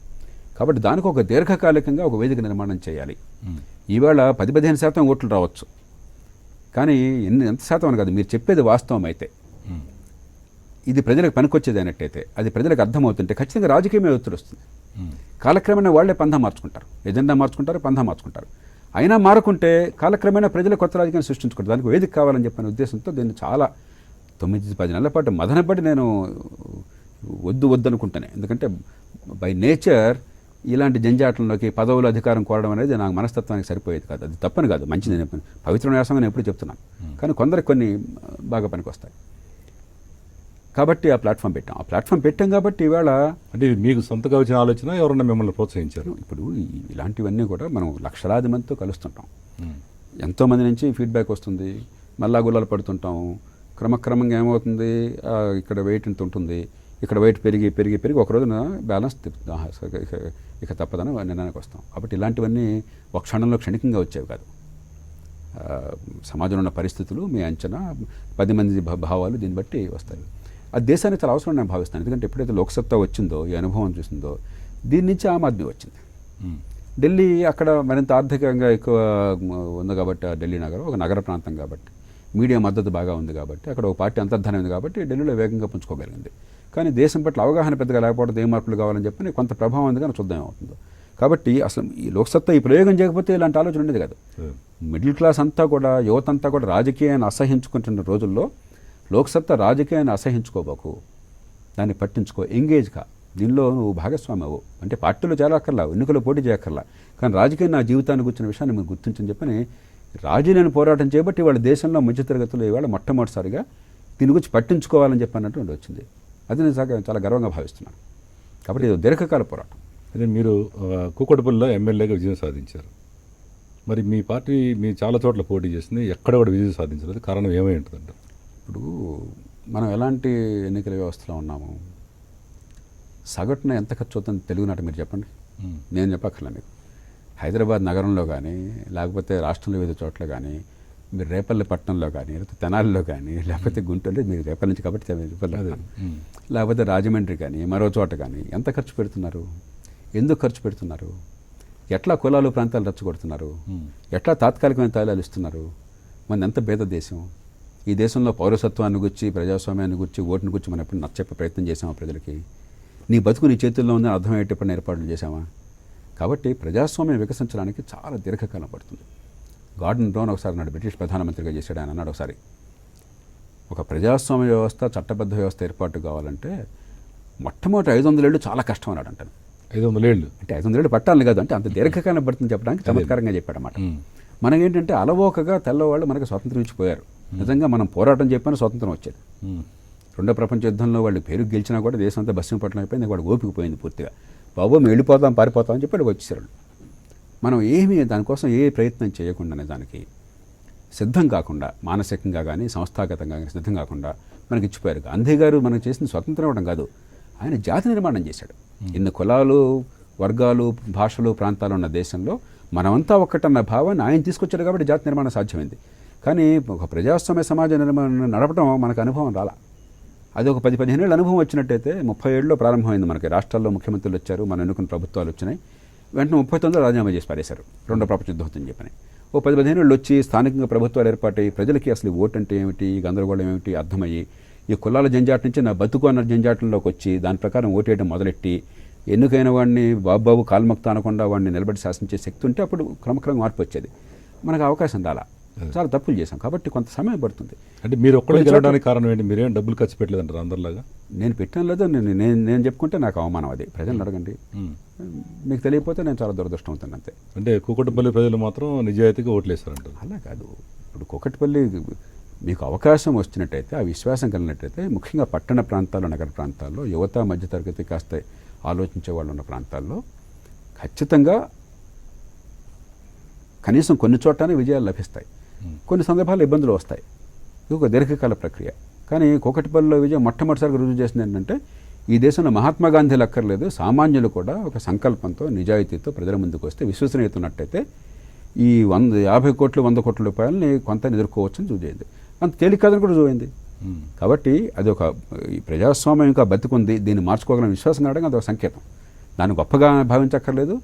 కాబట్టి దానికి ఒక దీర్ఘకాలికంగా ఒక వేదిక నిర్మాణం చేయాలి. ఈవేళ 10-15% ఓట్లు రావచ్చు, కానీ ఎంత శాతం అని కాదు, మీరు చెప్పేది వాస్తవం అయితే, ఇది ప్రజలకు పనికొచ్చేది అయినట్టయితే, అది ప్రజలకు అర్థమవుతుంటే ఖచ్చితంగా రాజకీయమే ఒత్తిడి వస్తుంది. కాలక్రమేణా వాళ్లే పంధా మార్చుకుంటారు, ఎజెండా మార్చుకుంటారు, పంధా మార్చుకుంటారు. అయినా మారుకుంటే కాలక్రమేణా ప్రజలు కొత్త రాజకీయాన్ని సృష్టించుకుంటారు. దానికి వేదిక కావాలని చెప్పిన ఉద్దేశంతో దీన్ని చాలా 9-10 నెలల పాటు మదనపడి నేను వద్దు అనుకుంటానే. ఎందుకంటే బై నేచర్ ఇలాంటి జంజాటంలోకి పదవులు, అధికారం కోరడం అనేది నాకు మనస్తత్వానికి సరిపోయేది కాదు. అది తప్పని కాదు, మంచిది. నేను పవిత్ర వ్యాసంగా నేను ఎప్పుడు చెప్తున్నాను. కానీ కొందరికి కొన్ని బాగా పనికి వస్తాయి. కాబట్టి ఆ ప్లాట్ఫామ్ పెట్టాం కాబట్టి ఈవేళ అంటే మీకు సొంతగా వచ్చిన ఆలోచన, ఎవరన్నా మిమ్మల్ని ప్రోత్సహించారు? ఇప్పుడు ఇలాంటివన్నీ కూడా మనం లక్షలాది మందితో కలుస్తుంటాం. ఎంతోమంది నుంచి ఫీడ్బ్యాక్ వస్తుంది, మళ్ళా గుల్లాలు పడుతుంటాం. క్రమక్రమంగా ఏమవుతుంది, ఇక్కడ వెయిట్ ఇంత ఉంటుంది, ఇక్కడ వెయిట్ పెరిగి ఒక రోజున బ్యాలెన్స్ ఇక తప్పదని నిర్ణయానికి వస్తాం. కాబట్టి ఇలాంటివన్నీ ఒక క్షణంలో క్షణికంగా వచ్చేవి కాదు. సమాజంలో ఉన్న పరిస్థితులు, మీ అంచనా, 10 మంది భావాలు, దీన్ని బట్టి వస్తాయి. అది దేశానికి చాలా అవసరం నేను భావిస్తాను. ఎందుకంటే ఎప్పుడైతే లోక్సత్తా వచ్చిందో, ఈ అనుభవం చూసిందో, దీని నుంచి ఆమ్ ఆద్మీ వచ్చింది. ఢిల్లీ అక్కడ మరింత ఆర్థికంగా ఎక్కువ ఉంది కాబట్టి, ఢిల్లీ నగరం ఒక నగర ప్రాంతం కాబట్టి, మీడియా మద్దతు బాగా ఉంది కాబట్టి, అక్కడ ఒక పార్టీ అంతర్ధానం ఉంది కాబట్టి ఢిల్లీలో వేగంగా పుంజుకోగలిగింది. కానీ దేశం పట్ల అవగాహన పెద్దగా లేకపోవడం, ఏ మార్పులు కావాలని చెప్పి కొంత ప్రభావం ఉంది, కానీ చూద్దాం ఏమవుతుందో. కాబట్టి అసలు ఈ లోక్సత్తా ఈ ప్రయోగం చేయకపోతే ఇలాంటి ఆలోచన ఉండేది కాదు. మిడిల్ క్లాస్ అంతా కూడా, యువత అంతా కూడా రాజకీయాన్ని అసహించుకుంటున్న రోజుల్లో లోక్సత్తా రాజకీయాన్ని అసహించుకోబోకు, దాన్ని పట్టించుకో, ఎంగేజ్గా దీనిలో నువ్వు భాగస్వామి అవ్వు. అంటే పార్టీలో చేరక్కర్లా, ఎన్నికల్లో పోటీ చేయక్కర్లా, కానీ రాజకీయం నా జీవితానికి వచ్చిన విషయాన్ని మీరు గుర్తించని చెప్పని రాజీలేని పోరాటం చేయబట్టి వాళ్ళ దేశంలో మధ్యతరగతులు ఇవాళ మొట్టమొదటిసారిగా దీని గురించి పట్టించుకోవాలని చెప్పినట్టు వచ్చింది. అది నేను చాలా గర్వంగా భావిస్తున్నాను. కాబట్టి ఇది దీర్ఘకాల పోరాటం. అదే మీరు కూకట్పల్లిలో ఎమ్మెల్యేగా విజయం సాధించారు. మరి మీ పార్టీ చాలా చోట్ల పోటీ చేసింది, ఎక్కడ కూడా విజయం సాధించలేదు. కారణం ఏమై ఉంటుందంట? ఇప్పుడు మనం ఎలాంటి ఎన్నికల వ్యవస్థలో ఉన్నాము, సగటున ఎంత ఖర్చు అవుతుంది తెలుగునాట మీరు చెప్పండి. నేను చెప్పక్కర్లే మీకు. హైదరాబాద్ నగరంలో కానీ, లేకపోతే రాష్ట్రంలో వివిధ చోట్ల కానీ, మీరు రేపల్లి పట్టణంలో కానీ, లేకపోతే తెనాలిలో కానీ, లేకపోతే గుంటూరులో, మీరు రేపల్లి నుంచి కాబట్టి లేకపోతే రాజమండ్రి కానీ, మరో చోట కానీ ఎంత ఖర్చు పెడుతున్నారు? ఎందుకు ఖర్చు పెడుతున్నారు? ఎట్లా కులాలు, ప్రాంతాలు రెచ్చగొడుతున్నారు? ఎట్లా తాత్కాలికమైన తాయిలాలు ఇస్తున్నారు? మన ఎంత భేద దేశం. ఈ దేశంలో పౌరసత్వాన్ని గురించి, ప్రజాస్వామ్యాన్ని గురించి, ఓటుని గురించి మనం ఎప్పుడు నచ్చే ప్రయత్నం చేసామా ప్రజలకి? నీ బతుకు నీ చేతుల్లో ఉందని అర్థమయ్యేటప్పుడు ఏర్పాట్లు చేశామా? కాబట్టి ప్రజాస్వామ్యం వికసించడానికి చాలా దీర్ఘకాలం పడుతుంది. గార్డెన్ బ్రౌన్ ఒకసారి అన్నాడు, బ్రిటిష్ ప్రధానమంత్రిగా చేశాడు, ఆయన అన్నాడు ఒకసారి, ఒక ప్రజాస్వామ్య వ్యవస్థ, చట్టబద్ధ వ్యవస్థ ఏర్పాటు కావాలంటే మొట్టమొదటి 500 ఏళ్ళు చాలా కష్టం అన్నాడు అంటాను. 500 ఏళ్ళు అంటే 500 ఏళ్ళు పట్టాలని కాదు, అంటే అంత దీర్ఘకాలం పడుతుంది చెప్పడానికి చమత్కారంగా చెప్పాడన్నమాట. మనకేంటంటే అలవోకగా తెల్లవాళ్ళు మనకు స్వాతంత్రం ఇచ్చిపోయారు. నిజంగా మనం పోరాటం చెప్పిన స్వాతంత్రం వచ్చేది. రెండో ప్రపంచ యుద్ధంలో వాళ్ళు పేరు గెలిచినా కూడా దేశం అంతా బస్సు పట్టణం అయిపోయింది, వాడు ఓపిక పోయింది పూర్తిగా. బాబు మేము వెళ్ళిపోతాం, పారిపోతాం అని చెప్పి వాడికి వచ్చేసారు. మనం ఏమీ దానికోసం ఏ ప్రయత్నం చేయకుండానే, దానికి సిద్ధం కాకుండా, మానసికంగా కానీ సంస్థాగతంగా కానీ సిద్ధం కాకుండా మనకి ఇచ్చిపోయారు. గాంధీ గారు మనకు చేసిన స్వతంత్రం ఇవ్వడం కాదు, ఆయన జాతి నిర్మాణం చేశాడు. ఇన్ని కులాలు, వర్గాలు, భాషలు, ప్రాంతాలు ఉన్న దేశంలో మనమంతా ఒక్కటన్న భావాన్ని ఆయన తీసుకొచ్చాడు కాబట్టి జాతి నిర్మాణం సాధ్యమైంది. కానీ ఒక ప్రజాస్వామ్య సమాజ నిర్మాణం నడపడం మనకు అనుభవం రాలా. అది ఒక 10-15 ఏళ్ళ అనుభవం వచ్చినట్టయితే 30 ఏళ్ళలో ప్రారంభమైంది. మనకి రాష్ట్రాల్లో ముఖ్యమంత్రులు వచ్చారు, మన ఎన్నుకున్న ప్రభుత్వాలు వచ్చినాయి, వెంటనే 39లో రాజీనామా చేసి పారేశారు రెండో ప్రపంచ యుద్ధం చెప్పని. ఓ 10-15 ఏళ్ళు వచ్చి స్థానికంగా ప్రభుత్వాలు ఏర్పాటై ప్రజలకి అసలు ఓటు అంటే ఏమిటి, గందరగోళం ఏమిటి అర్థమయ్యి, ఈ కులాల జంజాట నుంచి నా బతుకు అన్న జంజాటంలోకి వచ్చి దాని ప్రకారం ఓటేయడం మొదలెట్టి ఎన్నికైన వాడిని బాబు కాల్మక్త అనకుండా వాడిని నిలబడి శాసించే శక్తి ఉంటే అప్పుడు క్రమక్రమంగా మార్పు వచ్చేది. మనకు అవకాశం రాలా, చాలా తప్పులు చేశాం కాబట్టి కొంత సమయం పడుతుంది. అంటే మీరు ఒక్కడే గెలవడానికి కారణం ఏంటి? మీరేం డబ్బులు ఖర్చు పెట్టలేదంటారు అందరిలాగా? నేను పెట్టాను లేదా, నేను చెప్పుకుంటే నాకు అవమానం. అది ప్రజలను అడగండి, మీకు తెలియకపోతే నేను చాలా దురదృష్టం అంతే. అంటే కూకట్పల్లి ప్రజలు మాత్రం నిజాయితీగా ఓట్లేస్తారంటారు? అలా కాదు, ఇప్పుడు కూకట్పల్లి మీకు అవకాశం వచ్చినట్టయితే, ఆ విశ్వాసం కలిగినట్టయితే, ముఖ్యంగా పట్టణ ప్రాంతాల్లో, నగర ప్రాంతాల్లో, యువత మధ్యతరగతి కాస్త ఆలోచించే వాళ్ళు ఉన్న ప్రాంతాల్లో ఖచ్చితంగా కనీసం కొన్ని చోటనే విజయాలు లభిస్తాయి. కొన్ని సందర్భాల్లో ఇబ్బందులు వస్తాయి, ఇది ఒక దీర్ఘకాల ప్రక్రియ. కానీ కూకట్పల్లిలో విజయం మొట్టమొదటిసారిగా రుజువు చేసింది ఏంటంటే, ఈ దేశంలో మహాత్మా గాంధీలు అక్కర్లేదు, సామాన్యులు కూడా ఒక సంకల్పంతో, నిజాయితీతో ప్రజల ముందుకు వస్తే, విశ్వసనీయత ఉన్నట్టయితే ఈ 50 కోట్లు 100 కోట్ల రూపాయలని కొంత ఎదుర్కోవచ్చని రుజువు అయింది. అంత తేలిక కాదని కూడా రుజువు అయింది. కాబట్టి అది ఒక ఈ ప్రజాస్వామ్యం ఇంకా బతికుంది, దీన్ని మార్చుకోగలని విశ్వాసం కావడం అదొక సంకేతం. దాన్ని గొప్పగా భావించక్కర్లేదు,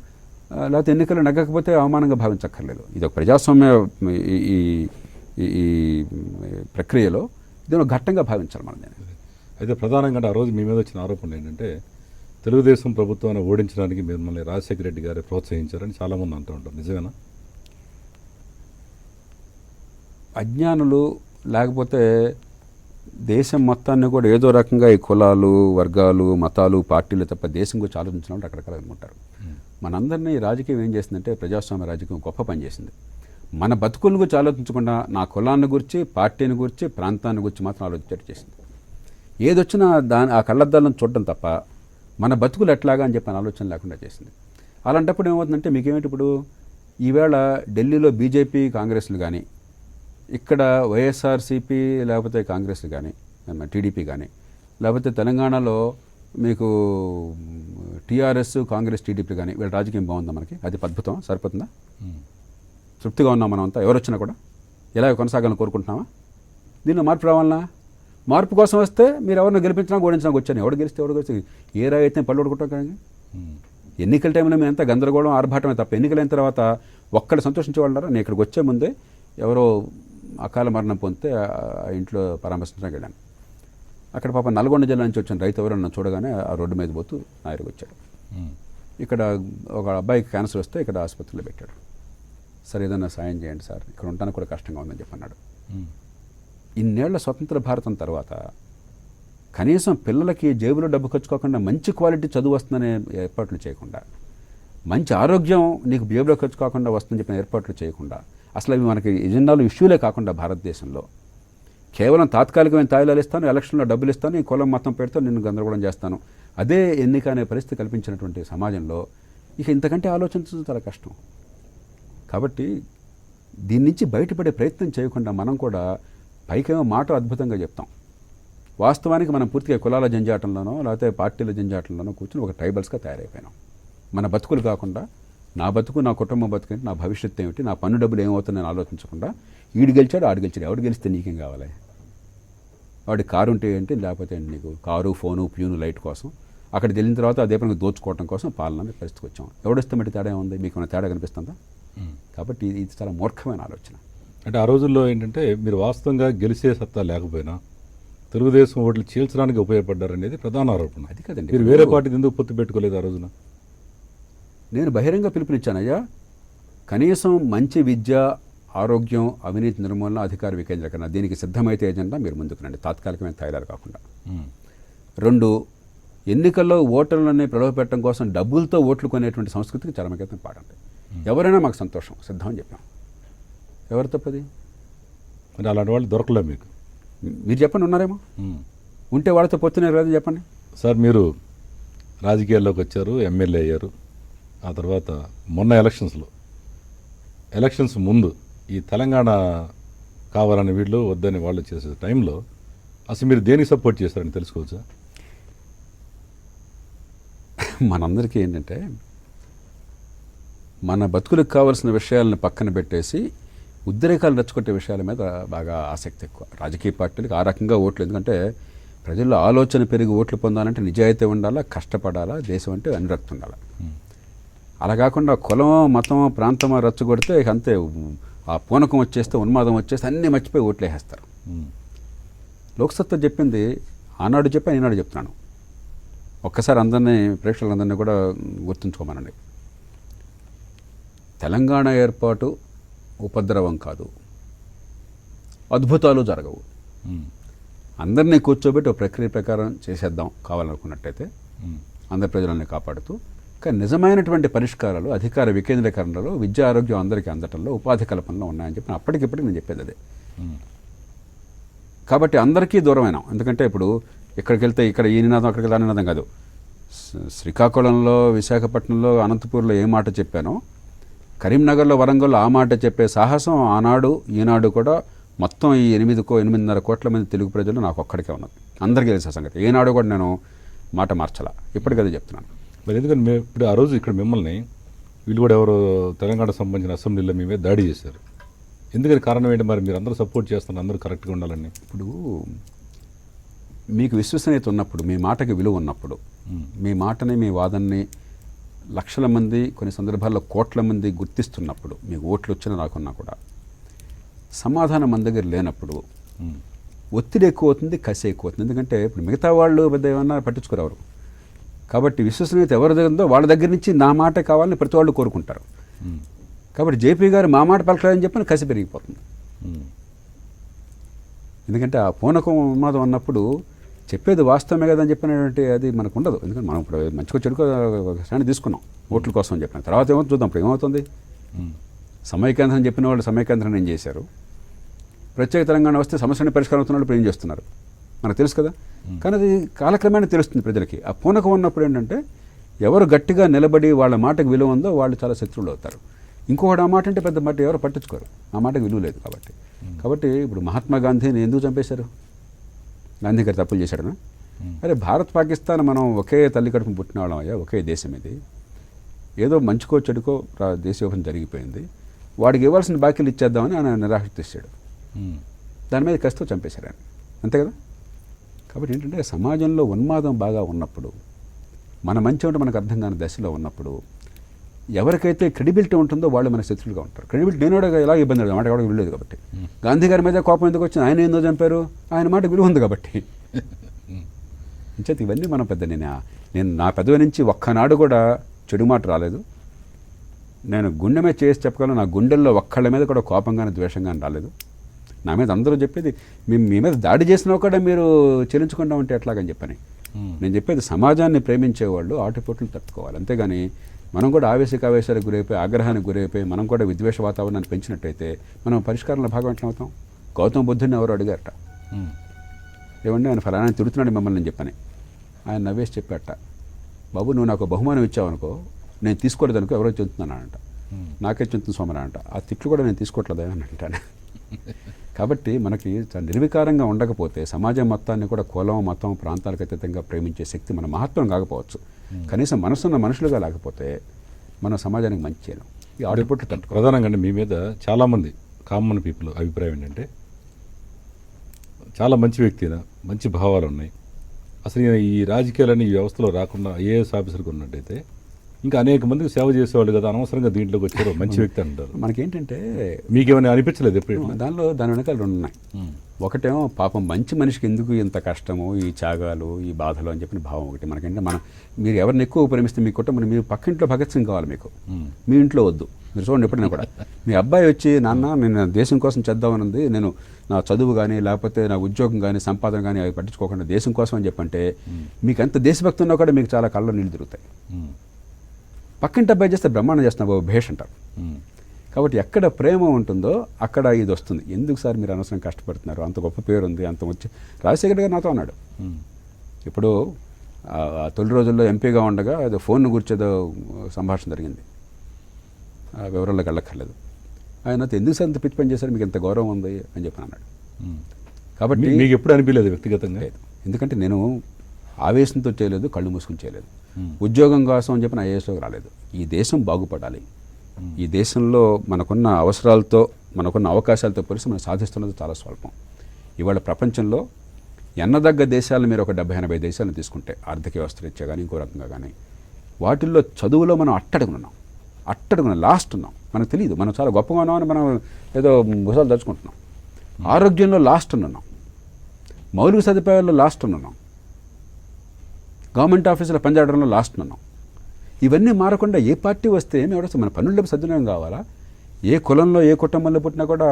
లేకపోతే ఎన్నికలు నగ్గకపోతే అవమానంగా భావించక్కర్లేదు. ఇది ఒక ప్రజాస్వామ్య ఈ ఈ ప్రక్రియలో దీన్ని ఘట్టంగా భావించాలి మనం. అయితే ప్రధానంగా ఆ రోజు మీ మీద వచ్చిన ఆరోపణలు ఏంటంటే, తెలుగుదేశం ప్రభుత్వాన్ని ఓడించడానికి మిమ్మల్ని రాజశేఖర రెడ్డి గారే ప్రోత్సహించారని చాలామంది అంటూ ఉంటారు, నిజమేనా? అజ్ఞానులు, లేకపోతే దేశం మొత్తాన్ని కూడా ఏదో రకంగా ఈ కులాలు, వర్గాలు, మతాలు, పార్టీలు తప్ప దేశం గురించి ఆలోచించినప్పుడు అక్కడక్కడ అనుకుంటారు. మనందరినీ రాజకీయం ఏం చేసిందంటే, ప్రజాస్వామ్య రాజకీయం గొప్ప పని చేసింది. మన బతుకుల గురించి ఆలోచించకుండా నా కులాన్ని గురించి, పార్టీని గురించి, ప్రాంతాన్ని గురించి మాత్రం ఆలోచించేట్టు చేసింది. ఏదొచ్చినా ఆ కళ్ళద్దాలను చూడడం తప్ప మన బతుకులు ఎట్లాగా అని చెప్పిన ఆలోచన లేకుండా చేసింది. అలాంటప్పుడు ఏమవుతుందంటే, మీకేమిటి ఇప్పుడు ఈవేళ ఢిల్లీలో బీజేపీ కాంగ్రెస్లు కానీ, ఇక్కడ వైఎస్ఆర్సీపీ లేకపోతే కాంగ్రెస్లు కానీ, టీడీపీ కానీ, లేకపోతే తెలంగాణలో మీకు టీఆర్ఎస్, కాంగ్రెస్, టీడీపీ కానీ, వీళ్ళ రాజకీయం బాగుందా మనకి? అది అద్భుతం, సరిపోతుందా? తృప్తిగా ఉన్నాం మనం అంతా? ఎవరు వచ్చినా కూడా ఎలా కొనసాగాలని కోరుకుంటున్నామా? దీనిలో మార్పు రావాలన్నా? మార్పు కోసం వస్తే మీరు ఎవరిని గెలిపించినా ఓడించినా వచ్చాను. ఎవడు గెలిస్తే ఏ రాయి అయితే పళ్ళు కొట్టుకుంటాం కానీ. ఎన్నికల టైంలో మేము ఎంత గందరగోళం, ఆర్భాటమే తప్ప ఎన్నికలైన తర్వాత ఒక్కడు సంతోషించేవాళ్ళారా? నేను ఇక్కడికి వచ్చే ముందే ఎవరో అకాల మరణం పొందితే ఆ ఇంట్లో పరామర్శించడానికి వెళ్ళాను. అక్కడ పాప నల్గొండ జిల్లా నుంచి వచ్చిన రైతు ఎవరన్నా చూడగానే ఆ రోడ్డు మీద పోతూ నా దగ్గరికి వచ్చాడు. ఇక్కడ ఒక అబ్బాయికి క్యాన్సర్ వస్తే ఇక్కడ ఆసుపత్రిలో పెట్టాడు. సార్ ఏదైనా సాయం చేయండి సార్, ఇక్కడ ఉండడానికి కూడా కష్టంగా ఉందని చెప్పన్నాడు. ఇన్నేళ్ల స్వతంత్ర భారతం తర్వాత కనీసం పిల్లలకి జేబులో డబ్బు ఖర్చుకోకుండా మంచి క్వాలిటీ చదువు వస్తుందనే ఏర్పాట్లు చేయకుండా, మంచి ఆరోగ్యం నీకు జేబులో ఖర్చుకోకుండా వస్తుందని చెప్పిన ఏర్పాట్లు చేయకుండా, అసలు అవి మనకి ఎజెండాలు ఇష్యూలే కాకుండా భారతదేశంలో కేవలం తాత్కాలికమైన తాయిలాలు ఇస్తాను, ఎలక్షన్లో డబ్బులు ఇస్తాను, ఈ కులం మొత్తం పెడితే నిన్ను గందరగోళం చేస్తాను, అదే ఎన్నిక అనే పరిస్థితి కల్పించినటువంటి సమాజంలో ఇక ఇంతకంటే ఆలోచించడం చాలా కష్టం. కాబట్టి దీని నుంచి బయటపడే ప్రయత్నం చేయకుండా మనం కూడా పైకేమో మాట అద్భుతంగా చెప్తాం, వాస్తవానికి మనం పూర్తిగా కులాల జంజాటంలోనో లేకపోతే పార్టీల జంజాటంలోనో కూర్చొని ఒక ట్రైబల్స్గా తయారైపోయినాం. మన బతుకులు కాకుండా నా బతుకు, నా కుటుంబం బతుకు, నా భవిష్యత్తు ఏమిటి, నా పన్ను డబ్బులు ఏమవుతుందని ఆలోచించకుండా ఈడు గెలిచాడు, ఆడు గెలిచాడు, ఎవడు గెలిస్తే నీకేం కావాలి? వాడి కారు ఉంటే ఏంటి, లేకపోతే నీకు కారు, ఫోను, ప్యూను, లైట్ కోసం అక్కడికి వెళ్ళిన తర్వాత అదే పనికి దోచుకోవడం కోసం పాలన అనే పరిస్థితికి వచ్చాం. ఎవడిస్తే మట్టి తేడా ఉంది? మీకు ఏమైనా తేడా కనిపిస్తుందా? కాబట్టి ఇది చాలా మూర్ఖమైన ఆలోచన. అంటే ఆ రోజుల్లో ఏంటంటే, మీరు వాస్తవంగా గెలిచే సత్తా లేకపోయినా తెలుగుదేశం ఓట్లు చీల్చడానికి ఉపయోగపడ్డారనేది ప్రధాన ఆరోపణ. అది కదండి, మీరు వేరే పార్టీ ఎందుకు పొత్తు పెట్టుకోలేదు ఆ రోజున? నేను బహిరంగ పిలుపునిచ్చానయ్యా, కనీసం మంచి విద్య, ఆరోగ్యం, అవినీతి నిర్మూలన, అధికార వికేంద్రీకరణ, దీనికి సిద్ధమైతే ఏజెండా మీరు ముందుకు రండి, తాత్కాలికమైన తాయిలాలు కాకుండా. 2, ఎన్నికల్లో ఓటర్లని ప్రలోభపెట్టడం కోసం డబ్బులతో ఓట్లు కొనేటువంటి సంస్కృతికి చరమగీతం పాడండి. ఎవరైనా మాకు సంతోషం, సిద్ధం అని చెప్పాం. ఎవరు తప్పది? మరి అలాంటి వాళ్ళు దొరకలే మీకు? మీరు చెప్పండి, ఉన్నారేమో. ఉంటే వాళ్ళతో పొత్తునే రాదు, చెప్పండి. సార్, మీరు రాజకీయాల్లోకి వచ్చారు, ఎమ్మెల్యే అయ్యారు. ఆ తర్వాత మొన్న ఎలక్షన్స్ ముందు ఈ తెలంగాణ కావాలని వీళ్ళు వద్దని వాళ్ళు చేసే టైంలో అసలు మీరు దేనికి సపోర్ట్ చేశారని తెలుసుకోవచ్చా? మనందరికీ ఏంటంటే మన బతుకులకు కావాల్సిన విషయాలను పక్కన పెట్టేసి ఉద్రేకాలు రెచ్చగొట్టే విషయాల మీద బాగా ఆసక్తి ఎక్కువ రాజకీయ పార్టీలకు. ఆ రకంగా ఓట్లు, ఎందుకంటే ప్రజల్లో ఆలోచన పెరిగి ఓట్లు పొందాలంటే నిజాయితీ ఉండాలా, కష్టపడాలా, దేశం అంటే అనురక్తి ఉండాలి. అలా కాకుండా కులం, మతం, ప్రాంతం రెచ్చగొడితే ఇక అంతే, ఆ పూనకం వచ్చేస్తే, ఉన్మాదం వచ్చేస్తే అన్నీ మర్చిపోయి ఓట్లు వేసేస్తారు. లోక్సత్తా చెప్పింది ఆనాడు చెప్పాను, ఈనాడు చెప్తున్నాను. ఒక్కసారి అందరినీ, ప్రేక్షకులందరినీ కూడా గుర్తుంచుకోమనండి. తెలంగాణ ఏర్పాటు ఉపద్రవం కాదు, అద్భుతాలు జరగవు. అందరినీ కూర్చోబెట్టి ఒక ప్రక్రియ ప్రకారం చేసేద్దాం కావాలనుకున్నట్టయితే, అందరి ప్రజలని కాపాడుతూ. కానీ నిజమైనటువంటి పరిష్కారాలు అధికార వికేంద్రీకరణలో, విద్యా ఆరోగ్యం అందరికీ అందటంలో, ఉపాధి కల్పనలో ఉన్నాయని చెప్పి అప్పటికిప్పటికి నేను చెప్పేది అదే. కాబట్టి అందరికీ దూరమైనాం. ఎందుకంటే ఇప్పుడు ఇక్కడికి వెళ్తే ఇక్కడ ఈ నినాదం, అక్కడికి వెళ్ళి నినాదం కాదు. శ్రీకాకుళంలో, విశాఖపట్నంలో, అనంతపూర్లో ఏ మాట చెప్పానో, కరీంనగర్లో, వరంగల్లో ఆ మాట చెప్పే సాహసం ఆనాడు, ఈనాడు కూడా మొత్తం ఈ 8.5 కోట్ల మంది తెలుగు ప్రజలు నాకు ఒక్కడికే ఉన్నది. అందరికీ తెలిసిన సంగతి. ఏనాడు కూడా నేను మాట మార్చాల, ఇప్పటికదే చెప్తున్నాను. మరి ఎందుకంటే మేము ఇప్పుడు ఆ రోజు ఇక్కడ మిమ్మల్ని వీళ్ళు కూడా ఎవరు తెలంగాణకు సంబంధించిన అసెంబ్లీలో మేమే దాడి చేశారు. ఎందుకని కారణం ఏంటి? మరి మీరు అందరూ సపోర్ట్ చేస్తున్నారు, అందరూ కరెక్ట్గా ఉండాలని. ఇప్పుడు మీకు విశ్వసనీయత ఉన్నప్పుడు, మీ మాటకి విలువ ఉన్నప్పుడు, మీ మాటని, మీ వాదనని లక్షల మంది, కొన్ని సందర్భాల్లో కోట్ల మంది గుర్తిస్తున్నప్పుడు, మీకు ఓట్లు వచ్చినా రాకున్నా కూడా, సమాధానం మన దగ్గర లేనప్పుడు ఒత్తిడి ఎక్కువ అవుతుంది, కసి ఎక్కువ అవుతుంది. ఎందుకంటే ఇప్పుడు మిగతా వాళ్ళు పెద్ద ఏమన్నా పట్టించుకోరు. కాబట్టి విశ్వసనీయత ఎవరి దగ్గర ఉందో వాళ్ళ దగ్గర నుంచి నా మాట కావాలని ప్రతి వాళ్ళు కోరుకుంటారు. కాబట్టి జేపీ గారు మా మాట పలకలేదని చెప్పని కసి పెరిగిపోతుంది. ఎందుకంటే ఆ పూనకం ఉన్మాదం అన్నప్పుడు చెప్పేది వాస్తవమే కదని చెప్పినటువంటి అది మనకు ఉండదు. ఎందుకంటే మనం ఇప్పుడు మంచిగా చెడుకో స్టాండ్ తీసుకున్నాం ఓట్ల కోసం అని చెప్పిన తర్వాత ఏమో చూద్దాం. ఇప్పుడు ఏమవుతుంది? సమైకేంద్రం చెప్పిన వాళ్ళు సమైకేంద్రం ఏం చేశారు? ప్రత్యేక తెలంగాణ వస్తే సమస్యని పరిష్కారం అవుతున్న వాళ్ళు ఇప్పుడు ఏం చేస్తున్నారు మనకు తెలుసు కదా. కానీ అది కాలక్రమేణా తెలుస్తుంది ప్రజలకి. ఆ పూనకం ఉన్నప్పుడు ఏంటంటే ఎవరు గట్టిగా నిలబడి వాళ్ళ మాటకు విలువ ఉందో వాళ్ళు చాలా శత్రువులు అవుతారు. ఇంకొకటి ఆ మాట అంటే పెద్ద మాట ఎవరు పట్టించుకోరు, ఆ మాటకు విలువ లేదు. కాబట్టి ఇప్పుడు మహాత్మా గాంధీని ఎందుకు చంపేశారు? గాంధీ గారు తప్పులు చేశాడనా? అరే భారత్ పాకిస్తాన్ మనం ఒకే తల్లి కడుపున పుట్టిన వాళ్ళం అయ్యా, ఒకే దేశం ఇది. ఏదో మంచుకో చెడుకో దేశ విభజన జరిగిపోయింది, వాడికి ఇవ్వాల్సిన బాకీలు ఇచ్చేద్దామని ఆయన నిరాకరిస్తాడు. దాని మీద కసితో చంపేశారు ఆయన, అంతే కదా. కాబట్టి ఏంటంటే సమాజంలో ఉన్మాదం బాగా ఉన్నప్పుడు, మన మంచి ఉంటే మనకు అర్థం కాని దశలో ఉన్నప్పుడు ఎవరికైతే క్రెడిబిలిటీ ఉంటుందో వాళ్ళు మన శత్రులుగా ఉంటారు. క్రెడిబిలిటీ నేను ఎలా ఇబ్బంది లేదు, మాట కూడా విలువలేదు కాబట్టి. గాంధీ గారి మీద కోపం ఎందుకు వచ్చింది? ఆయన ఎందుకు చంపారు? ఆయన మాట విలువ ఉంది కాబట్టి. అంచేత ఇవన్నీ మనం పెద్ద నేను నా పెదవి నుంచి ఒక్కనాడు కూడా చెడు మాట రాలేదు. నేను గుండె మీద చేసి చెప్పగలను, నా గుండెల్లో ఒక్కళ్ళ మీద కూడా కోపంగానే ద్వేషంగానే రాలేదు. నా మీద అందరూ చెప్పేది మీ మీద దాడి చేసినా కూడా మీరు చెల్లించుకుంటా ఉంటే ఎట్లాగని చెప్పని. నేను చెప్పేది సమాజాన్ని ప్రేమించేవాళ్ళు ఆటుపోట్లు తట్టుకోవాలి, అంతేగాని మనం కూడా ఆవేశాలకు గురైపోయి, ఆగ్రహానికి గురైపోయి మనం కూడా విద్వేష వాతావరణాన్ని పెంచినట్టయితే మనం పరిష్కారంలో భాగం ఎట్లా అవుతాం? గౌతమ బుద్ధుని ఎవరు అడిగారట, ఏమండి ఆయన ఫలానా తిడుతున్నాడు మిమ్మల్ని అని చెప్పని. ఆయన నవ్వేసి చెప్పాట, బాబు నువ్వు నాకు బహుమానం ఇచ్చావనుకో, నేను తీసుకోలేదనుకో ఎవరో చెందుతున్నానంట, నాకే చెందుతుంది సోమరా అంట. ఆ తిట్లు కూడా నేను తీసుకోవట్లేదా అని అంటాను. కాబట్టి మనకి నిర్వికారంగా ఉండకపోతే సమాజం మొత్తాన్ని కూడా కులం, మతం, ప్రాంతాలకు అతీతంగా ప్రేమించే శక్తి మన మహత్వం కాకపోవచ్చు. కనీసం మనసున్న మనుషులుగా లేకపోతే మన సమాజానికి మంచి చేయలేం. ఈ ఆడిపోట్లు తట్టు ప్రధానంగా మీ మీద చాలామంది కామన్ పీపుల్ అభిప్రాయం ఏంటంటే చాలా మంచి వ్యక్తినా, మంచి భావాలు ఉన్నాయి, అసలు ఈ రాజకీయాలని ఈ వ్యవస్థలో రాకుండా ఐఏఎస్ ఆఫీసర్గా ఉన్నట్టయితే ఇంకా అనేక మందికి సేవ చేసేవాళ్ళు కదా, అనవసరంగా దీంట్లోకి వచ్చారు, మంచి వ్యక్తి అంటారు. మనకేంటంటే మీకేమైనా అనిపించలేదు ఎప్పుడు? దాని వెనకాల రెండు ఉన్నాయి. ఒకటేమో పాపం మంచి మనిషికి ఎందుకు ఇంత కష్టము, ఈ త్యాగాలు, ఈ బాధలు అని చెప్పిన భావం ఒకటి మనకంటే. మీరు ఎవరిని ఎక్కువ ప్రేమిస్తే మీ కుటుంబం, మీరు పక్కింట్లో భగత్ సింగ్ కావాలి మీకు, మీ ఇంట్లో వద్దు. మీరు చూడండి ఎప్పుడైనా కూడా మీ అబ్బాయి వచ్చి నాన్న నేను దేశం కోసం చేద్దామనుంది, నేను నా చదువు కానీ లేకపోతే నా ఉద్యోగం కానీ సంపాదన కానీ అవి పట్టించుకోకుండా దేశం కోసం అని చెప్పంటే మీకు ఎంత దేశభక్తి ఉన్నా కూడా మీకు చాలా కళ్ళలో నీళ్ళు తిరుగుతాయి. పక్కింటి అబ్బాయి చేస్తే బ్రహ్మాండం చేస్తున్నా బాబు భేష్ అంటారు. కాబట్టి ఎక్కడ ప్రేమ ఉంటుందో అక్కడ ఇది వస్తుంది. ఎందుకు సార్ మీరు అనవసరం కష్టపడుతున్నారు, అంత గొప్ప పేరు ఉంది, అంత వచ్చి రాజశేఖర్ గారు నాతో అన్నాడు. ఇప్పుడు తొలి రోజుల్లో ఎంపీగా ఉండగా ఏదో ఫోన్ గుర్చేదో సంభాషణ జరిగింది, వివరాల్లోకి వెళ్ళక్కర్లేదు. ఆయన ఎందుకు సార్ అంత పిచ్చి పని చేశారు, మీకు ఎంత గౌరవం ఉంది అని చెప్పి అన్నాడు. కాబట్టి మీకు ఎప్పుడు అనిపించలేదు వ్యక్తిగతంగా? లేదు, ఎందుకంటే నేను ఆవేశంతో చేయలేదు, కళ్ళు మూసుకుని చేయలేదు. ఉద్యోగం కోసం అని చెప్పి ఐఏఎస్లోకి రాలేదు. ఈ దేశం బాగుపడాలి, ఈ దేశంలో మనకున్న అవసరాలతో మనకున్న అవకాశాలతో పోలిసి మనం సాధిస్తున్నది చాలా స్వల్పం. ఇవాళ ప్రపంచంలో ఎన్నదగ్గ దేశాలను మీరు ఒక 70-80 దేశాలను తీసుకుంటే ఆర్థిక వ్యవస్థ రీత్యా కానీ ఇంకో రకంగా కానీ వాటిల్లో చదువులో మనం అట్టడుగున్నాం, లాస్ట్ ఉన్నాం. మనకు తెలియదు మనం చాలా గొప్పగా ఉన్నామని మనం ఏదో ముసాలు దలుచుకుంటున్నాం. ఆరోగ్యంలో లాస్ట్ ఉన్నాం, మౌలిక సదుపాయాల్లో లాస్ట్ ఉన్నాం, గవర్నమెంట్ ఆఫీసులో పనిచేయడంలో లాస్ట్ ఉన్నాం. ఇవన్నీ మారకుండా ఏ పార్టీ వస్తే ఏమి ఎవడొస్తే మన పనుల్లో సద్వినియోగం కావాలా? ఏ కులంలో ఏ కుటుంబంలో పుట్టినా కూడా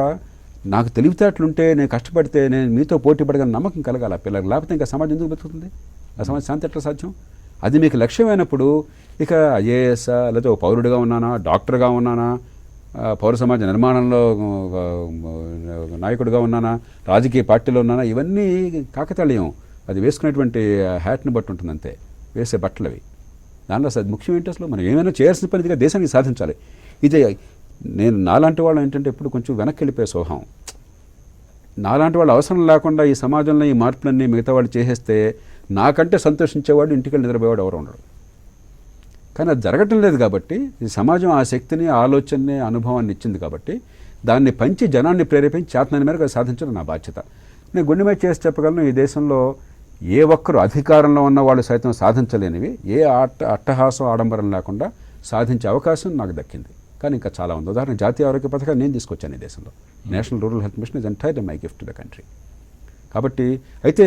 నాకు తెలివితేటలుంటే, నేను కష్టపడితే నేను మీతో పోటీ పడగల నమ్మకం కలగాల పిల్లలకు. లేకపోతే ఇంకా సమాజం ఎందుకు బతుకుతుంది? ఆ సమాజం శాంతి ఎట్లా సాధ్యం? అది మీకు లక్ష్యమైనప్పుడు ఇక ఐఏఎస్ లేకపోతే ఒక పౌరుడిగా ఉన్నానా, డాక్టర్గా ఉన్నానా, పౌర సమాజ నిర్మాణంలో నాయకుడిగా ఉన్నానా, రాజకీయ పార్టీలో ఉన్నానా, ఇవన్నీ కాకతాళీయం. అది వేసుకునేటువంటి హ్యాట్ని బట్టి ఉంటుంది అంతే, వేసే బట్టలు అవి. దానిలో ముఖ్యం ఏంటి అసలు మనం ఏమైనా చేయాల్సిన పనిదిగా దేశానికి సాధించాలి. ఇది నేను నాలాంటి వాళ్ళు ఏంటంటే ఎప్పుడు కొంచెం వెనక్కి వెళ్ళిపోయే స్వభావం. నాలాంటి వాళ్ళు అవసరం లేకుండా ఈ సమాజంలో ఈ మార్పులన్నీ మిగతా వాళ్ళు చేసేస్తే నాకంటే సంతోషించేవాడు ఇంటికెళ్ళి నిద్రపోయేవాడు ఎవరు ఉండడు. కానీ అది జరగటం లేదు. కాబట్టి ఈ సమాజం ఆ శక్తిని, ఆలోచనని, అనుభవాన్ని ఇచ్చింది. కాబట్టి దాన్ని పంచి జనాన్ని ప్రేరేపించి చేతనైన మేరకు అది సాధించడం నా బాధ్యత. నేను గుండె మీద చేసి చెప్పగలను, ఈ దేశంలో ఏ ఒక్కరు అధికారంలో ఉన్న వాళ్ళు సైతం సాధించలేనివి ఏ అట్టహాసం ఆడంబరం లేకుండా సాధించే అవకాశం నాకు దక్కింది. కానీ ఇంకా చాలా ఉంది. ఉదాహరణ జాతీయ ఆరోగ్య పథకాన్ని నేను తీసుకొచ్చాను ఈ దేశంలో. National rural health machine is entirely my gift to the country. కాబట్టి అయితే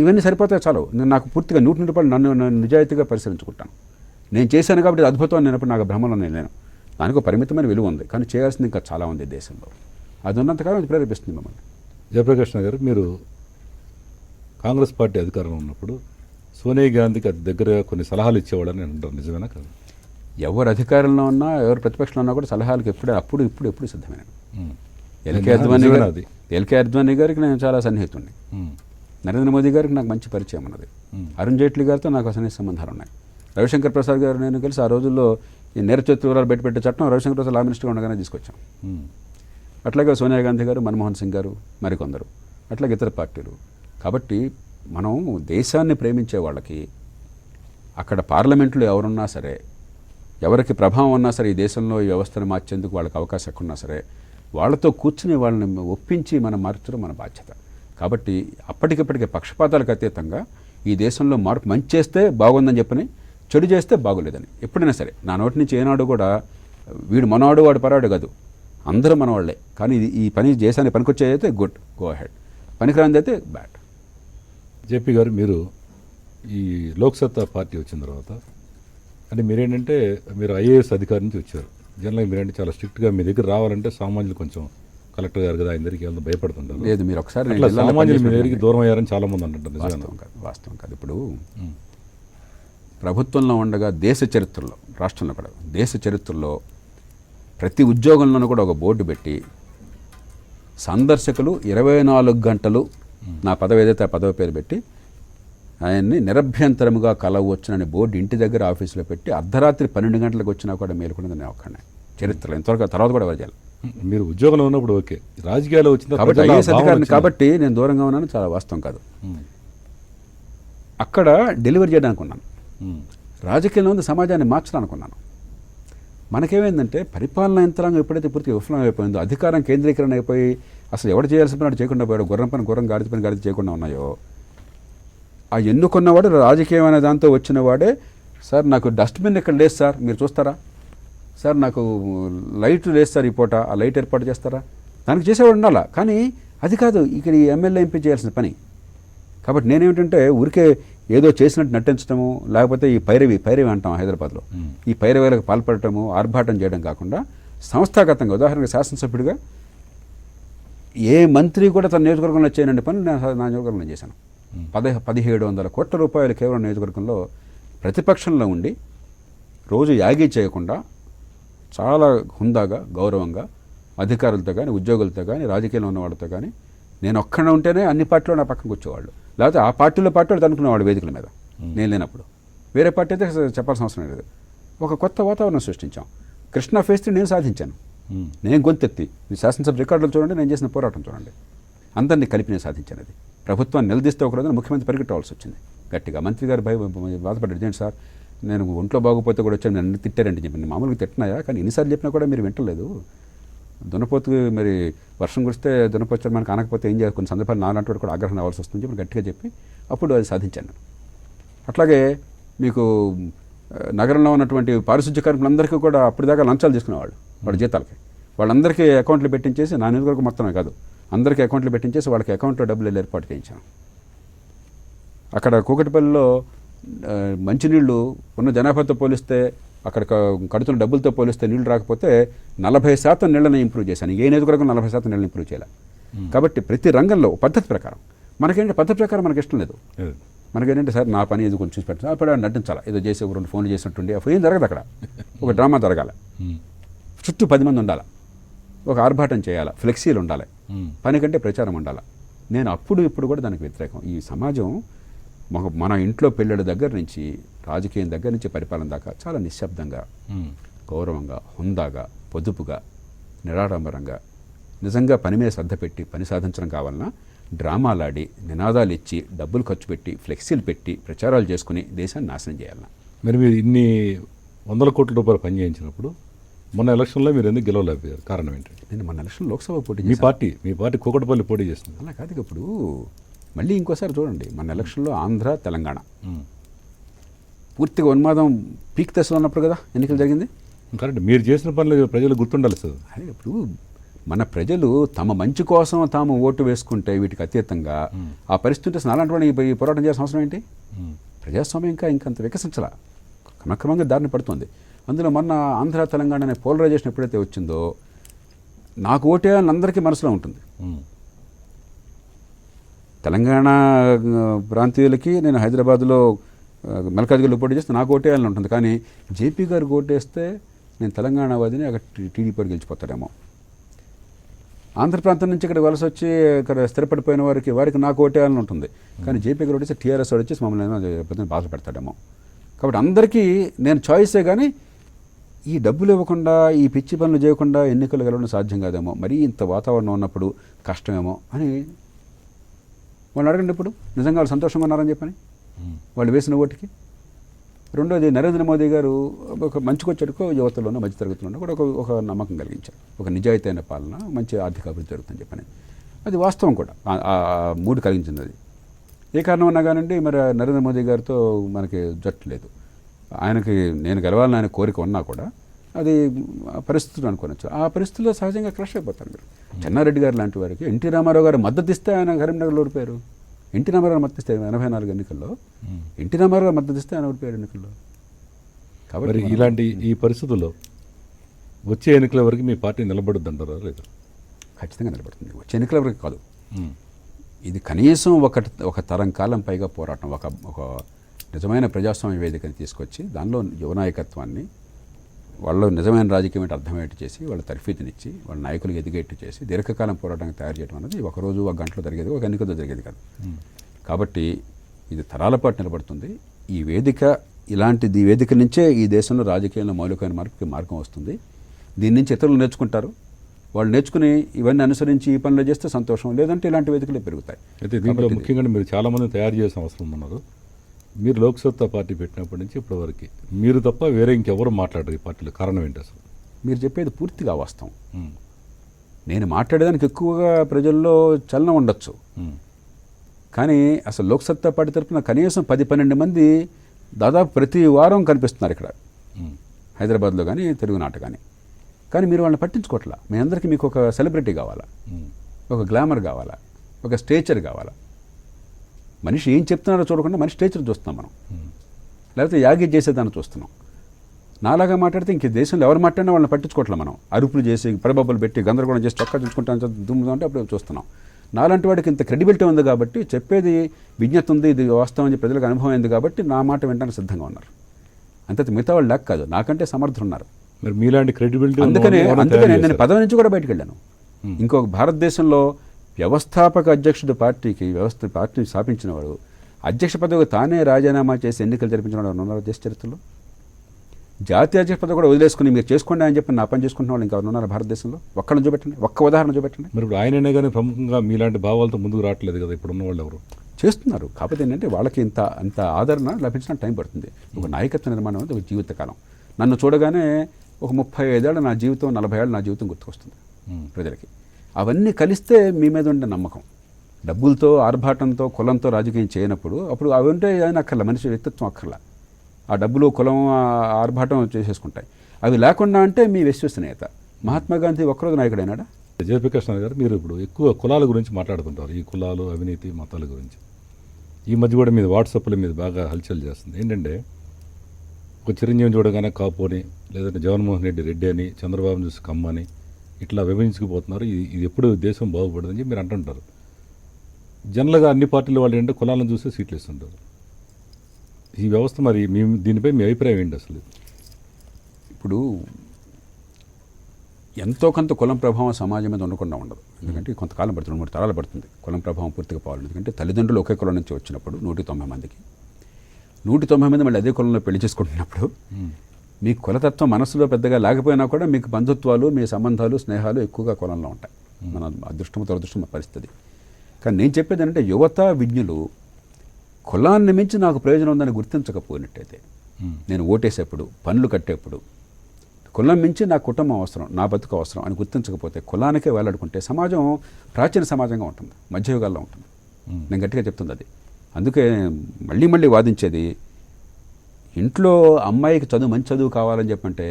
ఇవన్నీ సరిపోతాయి చాలు. నేను నాకు పూర్తిగా 100 రూపాయలు నన్ను నిజాయితీగా పరిశీలించుకుంటాను. నేను చేశాను కాబట్టి అది అద్భుతం అనేప్పుడు నాకు భ్రమలో నేను దానికి పరిమితమైన విలువ ఉంది. కానీ చేయాల్సింది ఇంకా చాలా ఉంది దేశంలో. అది ఉన్నంతకాలం అది ప్రేరేపిస్తుంది మమ్మల్ని. జయప్రకాష్ గారు, మీరు కాంగ్రెస్ పార్టీ అధికారంలో ఉన్నప్పుడు సోనియా గాంధీకి అది దగ్గర కొన్ని సలహాలు ఇచ్చేవాళ్ళని అంటారు, నిజమేనా కాదు? ఎవరు అధికారంలో ఉన్నా ఎవరు ప్రతిపక్షంలో ఉన్నా కూడా సలహాలకు ఇప్పుడు సిద్ధమైన ఎల్కే అద్వానీ గారికి నేను చాలా సన్నిహితుడిని. నరేంద్ర మోదీ గారికి నాకు మంచి పరిచయం ఉన్నది. అరుణ్ జైట్లీ గారితో నాకు సన్నిహిత సంబంధాలు ఉన్నాయి. రవిశంకర్ ప్రసాద్ గారు నేను కలిసి ఆ రోజుల్లో ఈ నేరచరిత్ర వివరాలు బయటపెట్టే చట్టం రవిశంకర్ ప్రసాద్ లా మినిస్టర్గా ఉండగానే తీసుకొచ్చాం. అట్లాగే సోనియా గాంధీ గారు, మన్మోహన్ సింగ్ గారు, మరికొందరు, అట్లాగే ఇతర పార్టీలు. కాబట్టి మనం దేశాన్ని ప్రేమించే వాళ్ళకి అక్కడ పార్లమెంట్లో ఎవరున్నా సరే, ఎవరికి ప్రభావం ఉన్నా సరే, ఈ దేశంలో ఈ వ్యవస్థను మార్చేందుకు వాళ్ళకి అవకాశం ఎక్కున్నా సరే వాళ్ళతో కూర్చుని వాళ్ళని ఒప్పించి మనం మార్చడం మన బాధ్యత. కాబట్టి అప్పటికిప్పటికే పక్షపాతాలకు అతీతంగా ఈ దేశంలో మార్పు మంచి చేస్తే బాగుందని చెప్పని, చెడు చేస్తే బాగోలేదని ఎప్పుడైనా సరే నా నోటి నుంచి ఏనాడు కూడా వీడు మనవాడు వాడు పరాడు కాదు, అందరూ మనవాళ్లే. కానీ ఈ పని దేశాన్ని పనికొచ్చేదైతే గుడ్, గో అహెడ్, పనికిరానిది అయితే బ్యాడ్. జేపీ గారు, మీరు ఈ లోక్సత్తా పార్టీ వచ్చిన తర్వాత అంటే మీరేంటంటే మీరు ఐఏఎస్ అధికారి నుంచి వచ్చారు. జనరల్గా మీరేంటే చాలా స్ట్రిక్ట్గా మీ దగ్గర రావాలంటే సామాన్యులు కొంచెం కలెక్టర్ గారు కదా ఆయన దగ్గరికి వెళ్తే భయపడుతుంటారు. లేదు, మీరు ఒకసారి సామాన్యులు మీ దగ్గరికి దూరం అయ్యారని చాలా మంది అంటుంటారు. వాస్తవం కాదు. ఇప్పుడు ప్రభుత్వంలో ఉండగా దేశ చరిత్రలో, రాష్ట్రంలో కూడా దేశ చరిత్రలో ప్రతి ఉద్యోగంలోనూ కూడా ఒక బోర్డు పెట్టి సందర్శకులు 24 గంటలు నా పదవి ఏదైతే ఆ పదవి పేరు పెట్టి ఆయన్ని నిరభ్యంతరముగా కలవచ్చునని బోర్డు ఇంటి దగ్గర ఆఫీసులో పెట్టి అర్ధరాత్రి 12 గంటలకు వచ్చినా కూడా మేలుకున్నది నేను ఒక్కనే చరిత్రలో. ఇంతవరకు తర్వాత కూడా ఎవరు చేయాలి. మీరు ఉద్యోగంలో ఉన్నప్పుడు ఓకే, రాజకీయాల్లో వచ్చింది కాబట్టి ఐఏఎస్ అధికారిని కాబట్టి నేను దూరంగా ఉన్నాను, చాలా వాస్తవం కాదు. అక్కడ డెలివరీ చేయడానికి ఉన్నాను, రాజకీయంలో ఉంది సమాజాన్ని మార్చడానికి ఉన్నాను. మనకేమైందంటే పరిపాలన యంత్రాంగం ఎప్పుడైతే పూర్తిగా విఫలం అయిపోయిందో, అధికారం కేంద్రీకరణ అయిపోయి అసలు ఎవరు చేయాల్సిన పని చేయకుండా పోయాడు, గుర్రం పని గుర్రం, గాడిద పని గాడిద చేయకుండా ఉన్నాయో, ఆ ఎన్నుకున్నవాడు రాజకీయం అనే దాంతో వచ్చిన వాడే సార్ నాకు డస్ట్బిన్ ఇక్కడ లేదు సార్, మీరు చూస్తారా? సార్ నాకు లైట్ లేదు సార్, ఈ పూట ఆ లైట్ ఏర్పాటు చేస్తారా? దానికి చేసేవాడు ఉండాలా, కానీ అది కాదు ఇక్కడ ఈ ఎమ్మెల్యే ఎంపీ చేయాల్సిన పని. కాబట్టి నేనేమిటంటే ఊరికే ఏదో చేసినట్టు నటించడము, లేకపోతే ఈ పైరవి అంటాం హైదరాబాద్లో, ఈ పైరవీలకు పాల్పడటము, ఆర్భాటం చేయడం కాకుండా సంస్థాగతంగా, ఉదాహరణకు శాసనసభ్యుడిగా ఏ మంత్రి కూడా తన నియోజకవర్గంలో చేయనండి పని నా నియోజకవర్గంలో చేశాను. 1700 కోట్ల రూపాయలు కేవలం నియోజకవర్గంలో ప్రతిపక్షంలో ఉండి రోజు యాగీ చేయకుండా చాలా హుందాగా, గౌరవంగా అధికారులతో కానీ, ఉద్యోగులతో కానీ, రాజకీయంలో ఉన్న వాళ్ళతో కానీ నేను ఒక్కడే ఉంటేనే అన్ని పార్టీలో నా పక్కన కూర్చోవాళ్ళు, లేకపోతే ఆ పార్టీలో వాళ్ళు అనుకునేవాళ్ళు వేదికల మీద నేను లేనప్పుడు. వేరే పార్టీ అయితే చెప్పాల్సిన అవసరం లేదు. ఒక కొత్త వాతావరణం సృష్టించాం. కృష్ణా ఫేజ్ 3 నేను సాధించాను. నేను గొంతెత్తి శాసనసభ రికార్డులు చూడండి, నేను చేసిన పోరాటం చూడండి, అందరినీ కలిపి నేను సాధించాను. అది ప్రభుత్వాన్ని నిలదీస్తే ఒక రోజున ముఖ్యమంత్రి పరిగెట్టవలసి వచ్చింది గట్టిగా. మంత్రి గారు బాధపడ్డాడు, ఏంటి సార్ నేను ఒంట్లో బాగోపోతే కూడా వచ్చాను, నన్ను తిట్టారంటే చెప్పి. నేను మామూలుగా తిట్టినాయా, కానీ ఎన్నిసార్లు చెప్పినా కూడా మీరు వింటలేదు. దున్నపోతు మరి వర్షం కురిస్తే దున్నపోతే మనకు అనకపోతే ఏం చేయాలి, కొన్ని సందర్భాలు నాలంటి కూడా ఆగ్రహం రావాల్సి వస్తుంది చెప్పి గట్టిగా చెప్పి అప్పుడు అది సాధించాను. అట్లాగే మీకు నగరంలో ఉన్నటువంటి పారిశుద్ధ్య కార్మికులందరికీ కూడా అప్పటిదాకా లంచాలు తీసుకునేవాళ్ళు వాళ్ళ జీతాలకి, వాళ్ళందరికీ అకౌంట్లు పెట్టించేసి, నా నియోజకవర్గం మొత్తమే కాదు అందరికీ అకౌంట్లు పెట్టించేసి వాళ్ళకి అకౌంట్లో డబ్బులు ఏర్పాటు చేయించాను. అక్కడ కూకటిపల్లిలో మంచినీళ్ళు ఉన్న జనాభాతో పోలిస్తే, అక్కడ కడుతున్న డబ్బులతో పోలిస్తే నీళ్లు రాకపోతే 40% నీళ్ళని ఇంప్రూవ్ చేశాను. ఏ నియోజకవర్గం 40% నీళ్ళని ఇంప్రూవ్ చేయాలి. కాబట్టి ప్రతి రంగంలో పద్ధతి ప్రకారం, మనకేంటి పద్ధతి ప్రకారం మనకి ఇష్టం లేదు. మనకేంటంటే సార్ నా పని ఏదో కొంచెం చూసి పెట్టాలి, అప్పుడు నటించాలి, ఏదో చేసి 2 ఫోన్లు చేసినట్టుండి అప్పుడు ఏం జరగదు. అక్కడ ఒక డ్రామా జరగాలి, చుట్టూ 10 మంది ఉండాలి, ఒక ఆర్భాటం చేయాలి, ఫ్లెక్సీలు ఉండాలి, పని కంటే ప్రచారం ఉండాలి. నేను అప్పుడు ఇప్పుడు కూడా దానికి వ్యతిరేకం. ఈ సమాజం మన ఇంట్లో పెళ్ళిళ్ళ దగ్గర నుంచి, రాజకీయం దగ్గర నుంచి పరిపాలన దాకా చాలా నిశ్శబ్దంగా, గౌరవంగా, హుందాగా, పొదుపుగా, నిరాడంబరంగా, నిజంగా పని మీద శ్రద్ధ పెట్టి పని సాధించడం కావాలన్నా డ్రామాలాడి, నినాదాలు ఇచ్చి, డబ్బులు ఖర్చు పెట్టి, ఫ్లెక్సీలు పెట్టి, ప్రచారాలు చేసుకుని దేశాన్ని నాశనం చేయాలన్నా. మరి మీరు ఇన్ని 100 కోట్ల రూపాయలు పని చేయించినప్పుడు మొన్న ఎలక్షన్లో మీరు ఎందుకు గెలవలేకపోయారు? కారణం ఏంటంటే నేను మొన్న ఎలక్షన్ లోక్సభ పోటీ మీ పార్టీ కూకట్పల్లి పోటీ చేస్తుంది. అలా కాదు. ఇప్పుడు మళ్ళీ ఇంకోసారి చూడండి, మన ఎలక్షన్లో ఆంధ్ర, తెలంగాణ పూర్తిగా ఉన్మాదం పీక్ దశలో ఉన్నప్పుడు కదా ఎన్నికలు జరిగింది. కరెక్ట్. మీరు చేసిన పనులు ప్రజలు గుర్తుండాలి సార్. అదే ఇప్పుడు మన ప్రజలు తమ మంచి కోసం తాము ఓటు వేసుకుంటే వీటికి అతీతంగా ఆ పరిస్థితి అలాంటి వాడిని ఈ పోరాటం చేయాల్సిన అవసరం ఏంటి? ప్రజాస్వామ్యం ఇంకంత వికసించలా, క్రమక్రమంగా దారిని పడుతుంది. అందులో మొన్న ఆంధ్ర, తెలంగాణ అనే పోలరైజేషన్ ఎప్పుడైతే వచ్చిందో నాకు ఓటేయాలని అందరికీ మనసులో ఉంటుంది. తెలంగాణ ప్రాంతీయులకి నేను హైదరాబాద్లో మల్కాజ్గిరిలో పోటీ చేస్తే నాకు ఓటేయాలని ఉంటుంది, కానీ జేపీ గారికి ఓటేస్తే నేను తెలంగాణవాదిని, అక్కడ టీడీపీ గెలిచిపోతాడేమో. ఆంధ్ర ప్రాంతం నుంచి ఇక్కడ వలస వచ్చి ఇక్కడ స్థిరపడిపోయిన వారికి నాకు ఓటేయాలని ఉంటుంది, కానీ జేపీ గారు ఓటేస్తే టీఆర్ఎస్ వాడు వచ్చేసి మమ్మల్ని బాధ పెడతాడేమో. కాబట్టి అందరికీ నేను చాయిసే, కానీ ఈ డబ్బులు ఇవ్వకుండా, ఈ పిచ్చి పనులు చేయకుండా ఎన్నికలు గెలవడం సాధ్యం కాదేమో, మరీ ఇంత వాతావరణం ఉన్నప్పుడు కష్టమేమో అని వాళ్ళు అడగండి. ఇప్పుడు నిజంగా వాళ్ళు సంతోషంగా ఉన్నారని చెప్పని వాళ్ళు వేసిన ఓటుకి. రెండోది, నరేంద్ర మోదీ గారు ఒక మంచికొచ్చాడుకో యువతలోనూ మధ్యతరగతిలోనూ కూడా ఒక నమ్మకం కలిగించారు. ఒక నిజాయితీ అయిన పాలన, మంచి ఆర్థిక అభివృద్ధి జరుగుతుందని చెప్పని. అది వాస్తవం కూడా, ఆ మూడు కలిగించింది. అది ఏ కారణం అన్నా కానివ్వండి, మరి నరేంద్ర మోదీ గారితో మనకి జట్టు లేదు. ఆయనకి నేను గెలవాలని ఆయన కోరిక ఉన్నా కూడా అది పరిస్థితులు అనుకోవచ్చు. ఆ పరిస్థితుల్లో సహజంగా క్రష్ అయిపోతారు మీరు. చెన్నారెడ్డి గారు లాంటి వారికి ఎన్టీ రామారావు గారు మద్దతు ఇస్తే ఆయన కరీంనగర్లో ఓడిపోయారు. ఎన్టీ రామారావు మద్దతు ఇస్తే 84 ఎన్నికల్లో ఎన్టీ రామారావు మద్దతు ఇస్తే ఆయన ఓడిపోయారు ఎన్నికల్లో. కాబట్టి ఇలాంటి ఈ పరిస్థితుల్లో వచ్చే ఎన్నికల వరకు మీ పార్టీ నిలబడుద్ది అంటారా? లేదు, ఖచ్చితంగా నిలబడుతుంది. వచ్చే ఎన్నికల వరకు కాదు, ఇది కనీసం ఒక తరం కాలం పైగా పోరాటం. ఒక నిజమైన ప్రజాస్వామ్య వేదికని తీసుకొచ్చి దానిలో యువ నాయకత్వాన్ని, వాళ్ళు నిజమైన రాజకీయం ఏంటి అర్థమయ్యేట్టు చేసి, వాళ్ళ తర్ఫీదునిచ్చి, వాళ్ళ నాయకులు ఎదిగేట్టు చేసి దీర్ఘకాలం పోరాటానికి తయారు చేయడం అనేది ఒకరోజు, ఒక గంటలో జరిగేది, ఒక ఎన్నికతో జరిగేది కాదు. కాబట్టి ఇది తరాల పాటు నిలబడుతుంది. ఈ వేదిక ఈ వేదిక నుంచే ఈ దేశంలో రాజకీయంలో మౌలికమైన మార్గం వస్తుంది. దీని నుంచి ఇతరులు నేర్చుకుంటారు. వాళ్ళు నేర్చుకుని ఇవన్నీ అనుసరించి ఈ పనులు చేస్తే సంతోషం, లేదంటే ఇలాంటి వేదికలే పెరుగుతాయి. అయితే దీంట్లో ముఖ్యంగా మీరు చాలామంది తయారు చేసిన అవసరం ఉన్నారు. మీరు లోక్సత్తా పార్టీ పెట్టినప్పటి నుంచి ఇప్పటివరకు మీరు తప్ప వేరే ఇంకెవరు మాట్లాడరు ఈ పార్టీలో. కారణం ఏంటి అసలు? మీరు చెప్పేది పూర్తిగా వాస్తవం. నేను మాట్లాడేదానికి ఎక్కువగా ప్రజల్లో చలనం ఉండొచ్చు, కానీ అసలు లోక్సత్తా పార్టీ తరఫున కనీసం 10-12 మంది దాదాపు ప్రతి వారం కనిపిస్తున్నారు ఇక్కడ ఉమ్, హైదరాబాద్లో కానీ తెలుగునాట కానీ మీరు వాళ్ళని పట్టించుకోవట్లా. మీ అందరికీ మీకు ఒక సెలబ్రిటీ కావాలా, ఉమ్, ఒక గ్లామర్ కావాలా, ఒక స్టేచర్ కావాలా. మనిషి ఏం చెప్తున్నారో చూడకుండా మనిషి స్టేచర్ చూస్తున్నాం మనం, ఉమ్, లేకపోతే యాగి చేసేదాన్ని చూస్తున్నాం. నాలాగా మాట్లాడితే ఇంక దేశంలో ఎవరు మాట్లాడినా వాళ్ళని పట్టించుకోవట్లే మనం. అరుపులు చేసి ప్రబబ్బలు పెట్టి గందరగోళం చేసి చొక్కా చూసుకుంటాను దుమ్ముదా అంటే అప్పుడు చూస్తున్నాం. నాలాంటి వాడికి ఇంత క్రెడిబిలిటీ ఉంది కాబట్టి, చెప్పేది విజ్ఞత ఉంది, ఇది వాస్తవం అని ప్రజలకు అనుభవం అయింది కాబట్టి నా మాట వినడానికి సిద్ధంగా ఉన్నారు. అంతే, మిగతా వాళ్ళు లేక కాదు, నాకంటే సమర్థులు ఉన్నారు. మరి మీలాంటి క్రెడిబిలిటీ అందుకనే నేను పదవి నుంచి కూడా బయటకు వెళ్ళాను. ఇంకొక భారతదేశంలో వ్యవస్థాపక అధ్యక్షుడు పార్టీని స్థాపించిన వాడు అధ్యక్ష పదవికి తానే రాజీనామా చేసి ఎన్నికలు జరిపించిన వాడు ఉన్నారు దేశ చరిత్రలో. జాతీయ అధ్యక్ష పదవి కూడా వదిలేసుకుని మీరు చేసుకోండి అని చెప్పి నా పని చేసుకుంటున్న వాళ్ళు ఇంకా ఉన్నారు భారతదేశంలో? ఒక్కళ్ళని చూపెట్టండి, ఒక్క ఉదాహరణ చూపెట్టండి. మరి ఇప్పుడు ఆయననే కానీ ప్రముఖంగా మీలాంటి భావాలతో ముందుకు రావట్లేదు కదా ఇప్పుడు ఉన్న వాళ్ళు ఎవరు. చేస్తున్నారు, కాకపోతే ఏంటంటే వాళ్ళకి అంత ఆదరణ లభించడానికి టైం పడుతుంది. ఒక నాయకత్వ నిర్మాణం అనేది ఒక జీవితకాలం. నన్ను చూడగానే ఒక 35 ఏళ్ళ నా జీవితం, 40 ఏళ్ళ నా జీవితం గుర్తుకొస్తుంది ప్రజలకి. అవన్నీ కలిస్తే మీ మీద ఉండే నమ్మకం. డబ్బులతో, ఆర్భాటంతో, కులంతో రాజకీయం చేయనప్పుడు అప్పుడు అవి ఉంటే ఏదైనా అక్కర్లా, మనిషి వ్యక్తిత్వం అక్కర్లా. ఆ డబ్బులు, కులం, ఆర్భాటం చేసేసుకుంటాయి. అవి లేకుండా అంటే మీ విశ్వసనీయత. మహాత్మా గాంధీ ఒక్కరోజు నాయకుడైనాడా? జయప్రకాష్ నారాయణ గారు, మీరు ఇప్పుడు ఎక్కువ కులాల గురించి మాట్లాడుతుంటారు, ఈ కులాలు, అవినీతి, మతాల గురించి. ఈ మధ్య కూడా మీద వాట్సాప్లో మీద బాగా హల్చల్ చేస్తుంది. ఏంటంటే ఒక చిరంజీవిని చూడగానే కాపు అని, లేదంటే జగన్మోహన్ రెడ్డి అని, చంద్రబాబు చూసి కమ్మని, ఇట్లా విభజించుకుపోతున్నారు. ఇది ఎప్పుడు దేశం బాగుపడదని చెప్పి మీరు అంటుంటారు. జనరల్గా అన్ని పార్టీల వాళ్ళు ఏంటంటే కులాలను చూస్తే సీట్లు ఇస్తుంటారు. ఈ వ్యవస్థ మరి దీనిపై మీ అభిప్రాయం ఏంటి అసలు? ఇప్పుడు ఎంతో కొంత కులం ప్రభావం సమాజం మీద ఉండకుండా ఉండదు. ఎందుకంటే కొంతకాలం పడుతుంది, 3 తరాలు పడుతుంది కులం ప్రభావం పూర్తిగా పోవాలి. ఎందుకంటే తల్లిదండ్రులు ఒకే కులం నుంచి వచ్చినప్పుడు 190 మందికి 190 మంది మళ్ళీ అదే కులంలో పెళ్లి చేసుకుంటున్నప్పుడు మీ కులతత్వం మనసులో పెద్దగా లేకపోయినా కూడా మీకు బంధుత్వాలు, మీ సంబంధాలు, స్నేహాలు ఎక్కువగా కులంలో ఉంటాయి. మన అదృష్టం దురదృష్టం పరిస్థితి. కానీ నేను చెప్పేది ఏంటంటే యువత, విజ్ఞులు కులాన్ని మించి నాకు ప్రయోజనం ఉందని గుర్తించకపోయినట్టయితే, నేను ఓటేసేప్పుడు, పనులు కట్టేప్పుడు కులం మించి నా కుటుంబం అవసరం, నా బతుకు అవసరం అని గుర్తించకపోతే, కులానికే వేలాడుకుంటే సమాజం ప్రాచీన సమాజంగా ఉంటుంది, మధ్యయుగాల్లో ఉంటుంది. నేను గట్టిగా చెప్తుంది అది. అందుకే మళ్ళీ వాదించేది, ఇంట్లో అమ్మాయికి మంచి చదువు కావాలని చెప్పంటే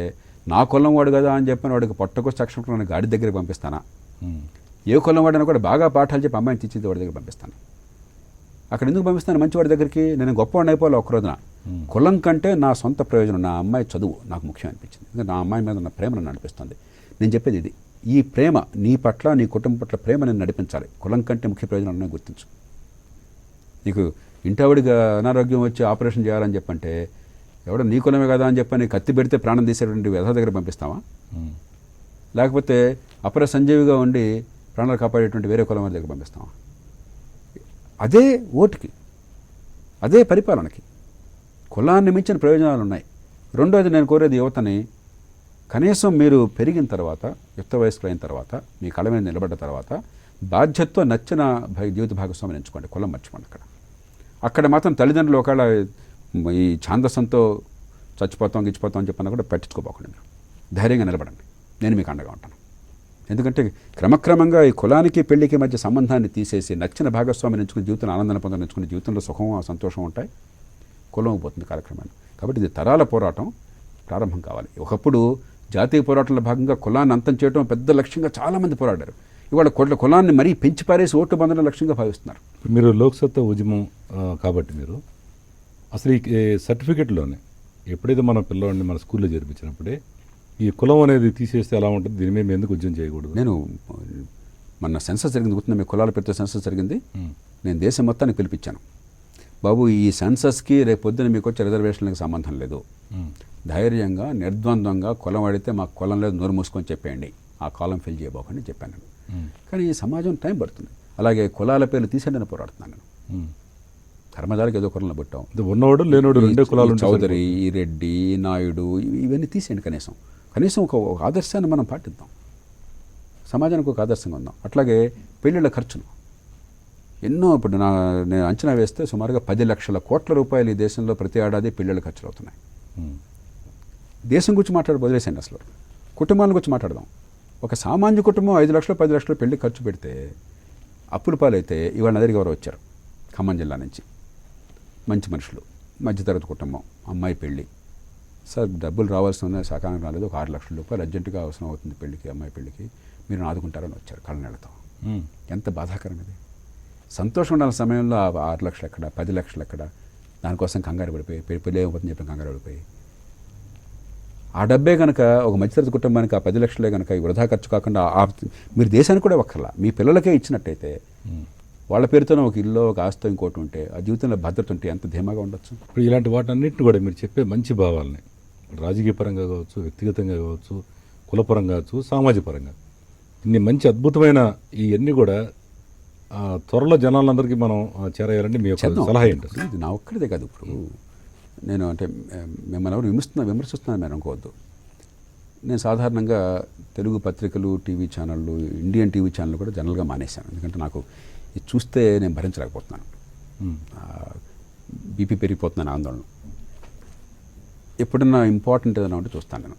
నా కులం వాడు కదా అని చెప్పిన వాడికి పొట్టకొచ్చి అక్షరం గాడి దగ్గరికి పంపిస్తానా? ఏ కులం వాడైనా కూడా బాగా పాఠాలు చెప్పి అమ్మాయిని తెచ్చి వాడి దగ్గర పంపిస్తాను. అక్కడ ఎందుకు పంపిస్తాను మంచివాడి దగ్గరికి? నేను గొప్పవాడిని అయిపోవాలి ఒక్కరోజున. కులం కంటే నా సొంత ప్రయోజనం, నా అమ్మాయి చదువు నాకు ముఖ్యం అనిపించింది. ఎందుకంటే నా అమ్మాయి మీద ఉన్న ప్రేమ నన్ను నడిపిస్తుంది. నేను చెప్పేది ఇది, ఈ ప్రేమ నీ పట్ల, నీ కుటుంబం పట్ల ప్రేమ నేను నడిపించాలి. కులం కంటే ముఖ్య ప్రయోజనం గుర్తించు. నీకు ఇంటావిడిగా అనారోగ్యం వచ్చి ఆపరేషన్ చేయాలని చెప్పంటే ఎవడో నీ కులమే కదా అని చెప్పని కత్తి పెడితే ప్రాణం తీసేటువంటి వ్యధ దగ్గర పంపిస్తావా? లేకపోతే అపర సంజీవిగా ఉండి ప్రాణాలు కాపాడేటువంటి వేరే కులం దగ్గర పంపిస్తావా? అదే ఓటుకి, అదే పరిపాలనకి కులాన్ని మించిన ప్రయోజనాలు ఉన్నాయి. రెండోది నేను కోరేది యువతని, కనీసం మీరు పెరిగిన తర్వాత, యుక్త వయస్సులో అయిన తర్వాత, మీ కళ మీద నిలబడ్డ తర్వాత బాధ్యతతో నచ్చిన జీవిత భాగస్వామిని ఎంచుకోండి. కులం మర్చిపోండి. అక్కడ మాత్రం తల్లిదండ్రులు ఒకవేళ ఈ ఛాందసంతో చచ్చిపోతాం, గిచ్చిపోతాం అని చెప్పినా కూడా పట్టించుకోపోకండి. మీరు ధైర్యంగా నిలబడండి, నేను మీకు అండగా ఉంటాను. ఎందుకంటే క్రమక్రమంగా ఈ కులానికి పెళ్లికి మధ్య సంబంధాన్ని తీసేసి నచ్చిన భాగస్వామిని ఎంచుకుని జీవితంలో ఆనందాన్ని పొందని ఎంచుకుని జీవితంలో సుఖం, సంతోషం ఉంటాయి. కులం పోతుంది కాలక్రమేణా. కాబట్టి ఇది తరాల పోరాటం ప్రారంభం కావాలి. ఒకప్పుడు జాతీయ పోరాటంలో భాగంగా కులాన్ని అంతం చేయడం పెద్ద లక్ష్యంగా చాలామంది పోరాడారు. ఇవాళ కులాన్ని మరీ పెంచి పారేసి ఓట్లు పొందడం లక్ష్యంగా భావిస్తున్నారు. మీరు లోక్సత్తా ఉద్యమం కాబట్టి మీరు అసలు ఈ సర్టిఫికెట్లోనే ఎప్పుడైతే మన పిల్లవాడిని మన స్కూల్లో చేర్పించినప్పుడే ఈ కులం అనేది తీసేస్తే ఎలా ఉంటుంది, దీని మీద ఎందుకు ఉద్యమం చేయకూడదు? నేను మన సెన్సస్ జరిగింది, గుర్తుంది మీ కులాల పెద్ద సెన్సస్ జరిగింది. నేను దేశం మొత్తానికి పిలిపించాను. బాబు, ఈ సెన్సస్కి రేపు పొద్దున మీకు వచ్చే రిజర్వేషన్లకు సంబంధం లేదు. ధైర్యంగా, నిర్ద్వంద్వంగా కులం అడిగితే మాకు కులం లేదు నోరు మూసుకొని చెప్పేయండి, ఆ కాలం ఫిల్ చేయబోకండి చెప్పాను. కానీ ఈ సమాజం టైం పడుతుంది. అలాగే కులాల పేర్లు తీసేయడానికి పోరాడుతున్నాను నేను. ధర్మదారికి ఏదో కులంలో పుట్టాం, ఉన్నవాడు లేనోడు రెండే కులాలు, చౌదరి, రెడ్డి, నాయుడు, ఇవన్నీ తీసేయండి. కనీసం ఒక ఆదర్శాన్ని మనం పాటిద్దాం, సమాజానికి ఒక ఆదర్శంగా ఉందాం. అట్లాగే పెళ్ళిళ్ళ ఖర్చులు ఎన్నో, ఇప్పుడు నేను అంచనా వేస్తే సుమారుగా 10 లక్షల కోట్ల రూపాయలు ఈ దేశంలో ప్రతి ఏడాది పెళ్ళిళ్ళ ఖర్చులు అవుతున్నాయి. దేశం గురించి వదిలేసండి, అసలు కుటుంబాల గురించి మాట్లాడదాం. ఒక సామాన్య కుటుంబం 5 లక్షలు 10 లక్షలు పెళ్లి ఖర్చు పెడితే అప్పుల పాలైతే ఇవాళ నదిరికి ఎవరో వచ్చారు ఖమ్మం జిల్లా నుంచి, మంచి మనుషులు, మధ్యతరగతి కుటుంబం, అమ్మాయి పెళ్ళి. సార్ డబ్బులు రావాల్సి ఉన్నాయి, సకాలం రాలేదు, ఒక 6 లక్షల రూపాయలు అర్జెంటుగా అవసరం అవుతుంది పెళ్ళికి, అమ్మాయి పెళ్ళికి, మీరు ఆదుకుంటారని వచ్చారు కళ్ళనీళ్ళతో. ఎంత బాధాకరం ఇది. సంతోషం ఉండాల సమయంలో ఆ 6 లక్షలు ఎక్కడ, 10 లక్షలు ఎక్కడ, దానికోసం కంగారు పడిపోయి పెళ్ళి అయిపోతుందని చెప్పి కంగారు పడిపోయి ఆ డబ్బే కనుక ఒక మధ్యతరగతి కుటుంబానికి ఆ 10 లక్షలే కనుక వృధా ఖర్చు కాకుండా మీరు దేశానికి కూడా ఒక్కర్లా మీ పిల్లలకే ఇచ్చినట్టయితే వాళ్ళ పేరుతోనే ఒక ఇల్లు, ఒక ఆస్తో ఇంకోటి ఉంటే ఆ జీవితంలో భద్రత ఉంటే ఎంత ధీమాగా ఉండొచ్చు. ఇప్పుడు ఇలాంటి వాటన్నిటిని కూడా మీరు చెప్పే మంచి భావాలని రాజకీయ పరంగా కావచ్చు, వ్యక్తిగతంగా కావచ్చు, కులపరంగా కావచ్చు, సామాజిక పరంగా ఇన్ని మంచి అద్భుతమైన ఇవన్నీ కూడా త్వరలో జనాలందరికీ మనం చేరేయాలంటే మీ యొక్క సలహా ఏంటి? ఇది నా ఒక్కడిదే కాదు. ఇప్పుడు నేను అంటే మిమ్మల్ని ఎవరు విమర్శిస్తున్నాను మీరు అనుకోవద్దు. నేను సాధారణంగా తెలుగు పత్రికలు, టీవీ ఛానళ్ళు, ఇండియన్ టీవీ ఛానల్ కూడా జనరల్గా మానేశాను. ఎందుకంటే నాకు ఇది చూస్తే నేను భరించలేకపోతున్నాను. బీపీ పెరిగిపోతున్నాను, ఆందోళన. ఎప్పుడన్నా ఇంపార్టెంట్ ఏదైనా ఉంటే చూస్తాను. నేను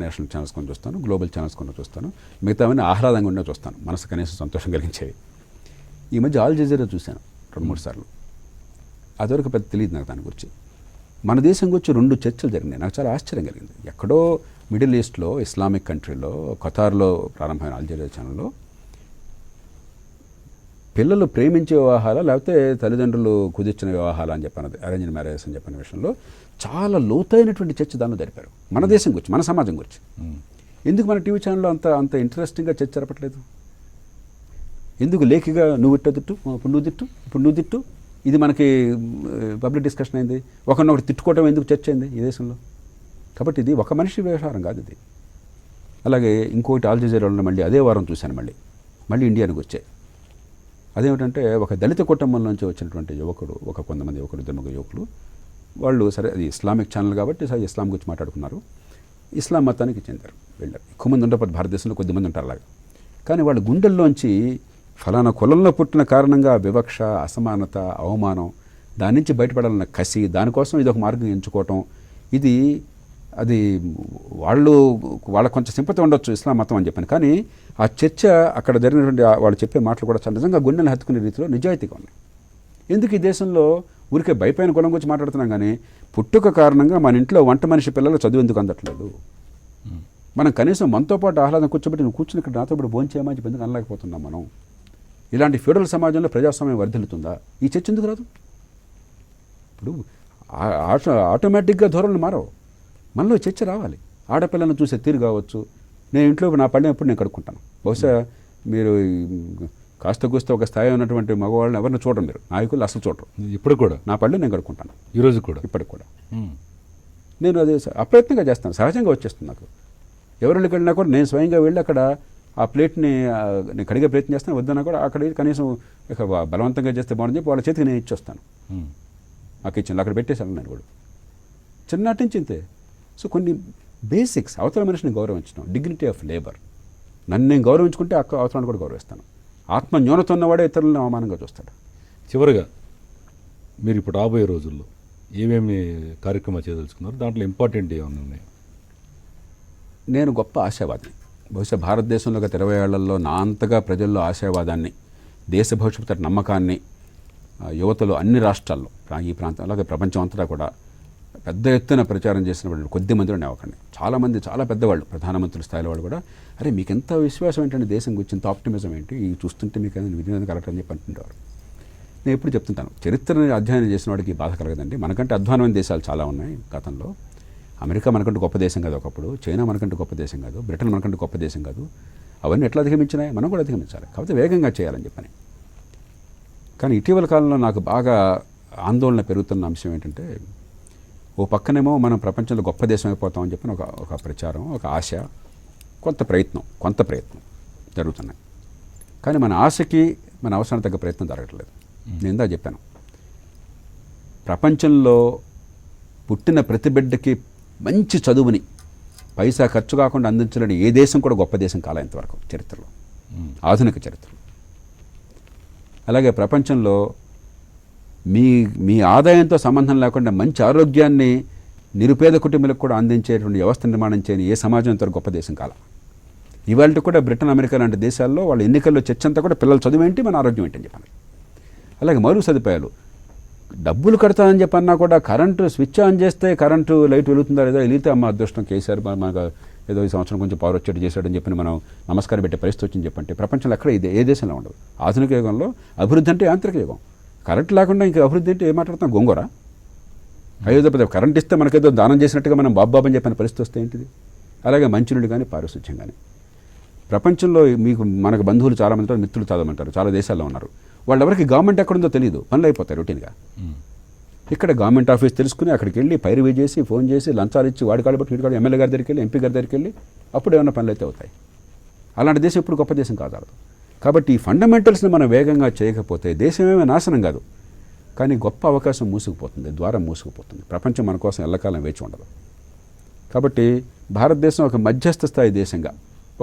నేషనల్ ఛానల్స్ కొన్ని చూస్తాను, గ్లోబల్ ఛానల్స్ కొన్ని చూస్తాను, మిగతావన్నీ ఆహ్లాదంగా ఉండే చూస్తాను, మనసు కనీసం సంతోషం కలిగించేవి. ఈ మధ్య ఆల్ జజీరా చూశాను 2-3 సార్లు. అదివరకు పెద్ద తెలియదు నాకు దాని గురించి. మన దేశం గురించి 2 చర్చలు జరిగినాయి. నాకు చాలా ఆశ్చర్యం కలిగింది. ఎక్కడో మిడిల్ ఈస్ట్లో, ఇస్లామిక్ కంట్రీలో, ఖతార్లో ప్రారంభమైన ఆల్ జజీరా ఛానల్లో పిల్లలు ప్రేమించే వివాహాలు లేకపోతే తల్లిదండ్రులు కుదిర్చిన వివాహాలు అని చెప్పినది, అరేంజ్డ్ మ్యారేజెస్ అని చెప్పిన విషయంలో చాలా లోతైనటువంటి చర్చ దానిలో జరిపారు. మన దేశం గురించి, మన సమాజం గురించి. ఎందుకు మన టీవీ ఛానల్లో అంత ఇంట్రెస్టింగ్గా చర్చ జరపట్లేదు? ఎందుకు లేఖిగా నువ్వు తిట్టు, ఇప్పుడు నువ్వు తిట్టు, ఇది మనకి పబ్లిక్ డిస్కషన్ అయింది. ఒకరినొకటి తిట్టుకోవటం ఎందుకు చర్చ అయింది ఈ దేశంలో? కాబట్టి ఇది ఒక మనిషి వ్యవహారం కాదు ఇది. అలాగే ఇంకోటి ఆల్ జజీరాలో మళ్ళీ అదే వారం చూశాను, మళ్ళీ ఇండియానికి వచ్చాయి. అదేమిటంటే ఒక దళిత కుటుంబం నుంచి వచ్చినటువంటి యువకుడు, కొంతమంది యువకులు, 2-3 యువకులు, వాళ్ళు సరే అది ఇస్లామిక్ ఛానల్ కాబట్టి సరే ఇస్లాం గురించి మాట్లాడుకున్నారు. ఇస్లాం మతానికి చెందారు, వెళ్ళారు. ఎక్కువ మంది ఉండకపోతే భారతదేశంలో కొద్దిమంది ఉంటారు అలాగా. కానీ వాళ్ళ గుండెల్లోంచి ఫలానా కులంలో పుట్టిన కారణంగా వివక్ష, అసమానత, అవమానం, దాని నుంచి బయటపడాలన్న కసి, దానికోసం ఇది ఒక మార్గం ఎంచుకోవటం, అది వాళ్ళ కొంచెం సింపతి ఉండొచ్చు ఇస్లాం మతం అని చెప్పాను. కానీ ఆ చర్చ అక్కడ జరిగినటువంటి వాళ్ళు చెప్పే మాటలు కూడా చాలా నిజంగా గుండెని హత్తుకునే రీతిలో నిజాయితీగా ఉన్నాయి. ఎందుకు ఈ దేశంలో ఊరికే భయపైన కులం గురించి మాట్లాడుతున్నాం కానీ పుట్టుక కారణంగా మన ఇంట్లో వంట మనిషి పిల్లలు చదువు ఎందుకు అందట్లేదు? మనం కనీసం మనతో పాటు ఆహ్లాదం కూర్చోబెట్టి నువ్వు కూర్చుని ఇక్కడ నాతో పాటు భోంచేయమని చెప్పి ఎందుకు అనలేకపోతున్నాం మనం? ఇలాంటి ఫ్యూడల్ సమాజంలో ప్రజాస్వామ్యం వర్ధిల్లుతుందా? ఈ చర్చ ఎందుకు రాదు? ఇప్పుడు ఆటోమేటిక్గా ధోరణులు మారవు, మనలో చర్చ రావాలి. ఆడపిల్లలను చూసే తీరు కావచ్చు. నేను ఇంట్లో నా పళ్ళెం ఎప్పుడు నేను కడుక్కుంటాను. బహుశా మీరు కాస్త కూస్త ఒక స్థాయి ఉన్నటువంటి మగవాళ్ళని ఎవరిని చూడరు, మీరు నాయకులు అసలు చూడరు. ఇప్పుడు కూడా నా పళ్ళెం నేను కడుక్కుంటాను, ఈరోజు కూడా, ఇప్పటికి కూడా. నేను అదే అప్రయత్నంగా చేస్తాను, సహజంగా వచ్చేస్తుంది నాకు. ఎవరికి వెళ్ళినా కూడా నేను స్వయంగా వెళ్ళి అక్కడ ఆ ప్లేట్ని నేను కడిగే ప్రయత్నం చేస్తాను. వద్దన్నా కూడా అక్కడ కనీసం ఇక బలవంతంగా చేస్తే బాగుందని చెప్పి వాళ్ళ చేతికి నేను ఇచ్చొస్తాను. ఆ కిచెన్లో అక్కడ పెట్టేశాను నేను కూడా. చిన్నటి నుంచి ఇంతే. సో కొన్ని బేసిక్స్, అవతల మనిషిని గౌరవించడం, డిగ్నిటీ ఆఫ్ లేబర్. నన్ను నేను గౌరవించుకుంటే అవతలాన్ని కూడా గౌరవిస్తాను. ఆత్మ న్యూనత ఉన్నవాడే ఇతరులను అవమానంగా చూస్తాడు. చివరిగా మీరు ఇప్పుడు రాబోయే రోజుల్లో ఏమేమి కార్యక్రమాలు చేయదలుచుకున్నారు? దాంట్లో ఇంపార్టెంట్ ఏమైనా ఉన్నాయి? నేను గొప్ప ఆశావాదిని. బహుశా భారతదేశంలో గత 20 ఏళ్లలో నా అంతగా ప్రజల్లో ఆశావాదాన్ని, దేశ భవిష్యత్తు నమ్మకాన్ని యువతలో అన్ని రాష్ట్రాల్లో, ఈ ప్రాంతం అలాగే ప్రపంచం అంతటా కూడా పెద్ద ఎత్తున ప్రచారం చేసిన వాళ్ళు కొద్ది మందిలో నేవకండి. చాలామంది, చాలా పెద్దవాళ్ళు, ప్రధానమంత్రుల స్థాయిలో వాళ్ళు కూడా, అరే మీకు ఎంత విశ్వాసం ఏంటంటే దేశం గురించి, ఎంత ఆప్టిమిజం ఏంటి, ఇవి చూస్తుంటే మీకు ఏదైనా విజయం కలగటని చెప్పి అంటుండేవారు. నేను ఎప్పుడు చెప్తుంటాను, చరిత్రని అధ్యయనం చేసిన వాడికి బాధ కలగదండి. మనకంటే అధ్వానమైన దేశాలు చాలా ఉన్నాయి గతంలో. అమెరికా మనకంటే గొప్ప దేశం కాదు ఒకప్పుడు, చైనా మనకంటే గొప్ప దేశం కాదు, బ్రిటన్ మనకంటే గొప్ప దేశం కాదు. అవన్నీ ఎట్లా అధిగమించినాయి, మనం కూడా అధిగమించాలి. కాకపోతే వేగంగా చేయాలని చెప్పని. కానీ ఇటీవల కాలంలో నాకు బాగా ఆందోళన పెరుగుతున్న అంశం ఏంటంటే, ఓ పక్కనేమో మనం ప్రపంచంలో గొప్ప దేశం అయిపోతామని చెప్పిన ఒక ప్రచారం, ఒక ఆశ, కొంత ప్రయత్నం జరుగుతున్నాయి. కానీ మన ఆశకి మన అవసరానికి తగ్గ ప్రయత్నం జరగట్లేదు. నేను ఇందా చెప్పాను, ప్రపంచంలో పుట్టిన ప్రతి బిడ్డకి మంచి చదువుని పైసా ఖర్చు కాకుండా అందించలేని ఏ దేశం కూడా గొప్ప దేశం కాలే ఇంతవరకు చరిత్రలో, ఆధునిక చరిత్రలో. అలాగే ప్రపంచంలో మీ ఆదాయంతో సంబంధం లేకుండా మంచి ఆరోగ్యాన్ని నిరుపేద కుటుంబాలకు కూడా అందించేటువంటి వ్యవస్థ నిర్మాణం చేయని ఏ సమాజం ఇంతవరకు గొప్ప దేశం కాల. ఇవాళ కూడా బ్రిటన్, అమెరికా లాంటి దేశాల్లో వాళ్ళ ఎన్నికల్లో చర్చ అంతా కూడా పిల్లల చదువు ఏంటి, మన ఆరోగ్యం ఏంటి అని చెప్పాలి. అలాగే మౌలిక సదుపాయాలు, డబ్బులు కడతానని చెప్పన్నా కూడా కరెంటు స్విచ్ ఆన్ చేస్తే కరెంటు లైట్ వెలుగుతుందా లేదా వెలిగితే అమ్మ అదృష్టం కేసీఆర్ మనకు ఏదో ఈ సంవత్సరం కొంచెం పవర్ వచ్చేట్టు చేశాడని చెప్పి మనం నమస్కారం పెట్టే పరిస్థితి వచ్చింది చెప్పంటే ప్రపంచంలో ఎక్కడ ఇదే ఏ దేశంలో ఉండదు. ఆధునిక యుగంలో అభివృద్ధి అంటే యాంత్రిక యుగం. కరెంట్ లేకుండా ఇంకా అభివృద్ధి అంటే ఏం మాట్లాడుతున్నాం, గొంగొర అయోధ్య కరెంట్ ఇస్తే మనకేదో దానం చేసినట్టుగా మనం బాబాబు అని చెప్పిన పరిస్థితి వస్తే ఏంటిది. అలాగే మంచినీళ్ళు కానీ పారిశుధ్యం కానీ ప్రపంచంలో మీకు మనకు బంధువులు చాలామంది ఉంటారు, మిత్రులు చాలామంటారు, చాలా దేశాల్లో ఉన్నారు. వాళ్ళెవరికి గవర్నమెంట్ ఎక్కడుందో తెలియదు, పనులు అయిపోతాయి రొటీన్గా. ఇక్కడ గవర్నమెంట్ ఆఫీస్ తెలుసుకుని అక్కడికి వెళ్ళి పైరువే చేసి ఫోన్ చేసి లంచాలు ఇచ్చి వాడికాడు బట్టి వీడికాడు ఎమ్మెల్యే గారి దగ్గరికి వెళ్ళి ఎంపీ గారి దగ్గరికి వెళ్ళి అప్పుడు ఏమైనా పనులు అయితే అవుతాయి. అలాంటి దేశం ఇప్పుడు గొప్ప దేశం కాదు. కాబట్టి ఈ ఫండమెంటల్స్ని మనం వేగంగా చేయకపోతే దేశం ఏమీ నాశనం కాదు, కానీ గొప్ప అవకాశం మూసుకుపోతుంది, ద్వారం మూసుకుపోతుంది. ప్రపంచం మన కోసం ఎల్లకాలం వేచి ఉండదు. కాబట్టి భారతదేశం ఒక మధ్యస్థ స్థాయి దేశంగా,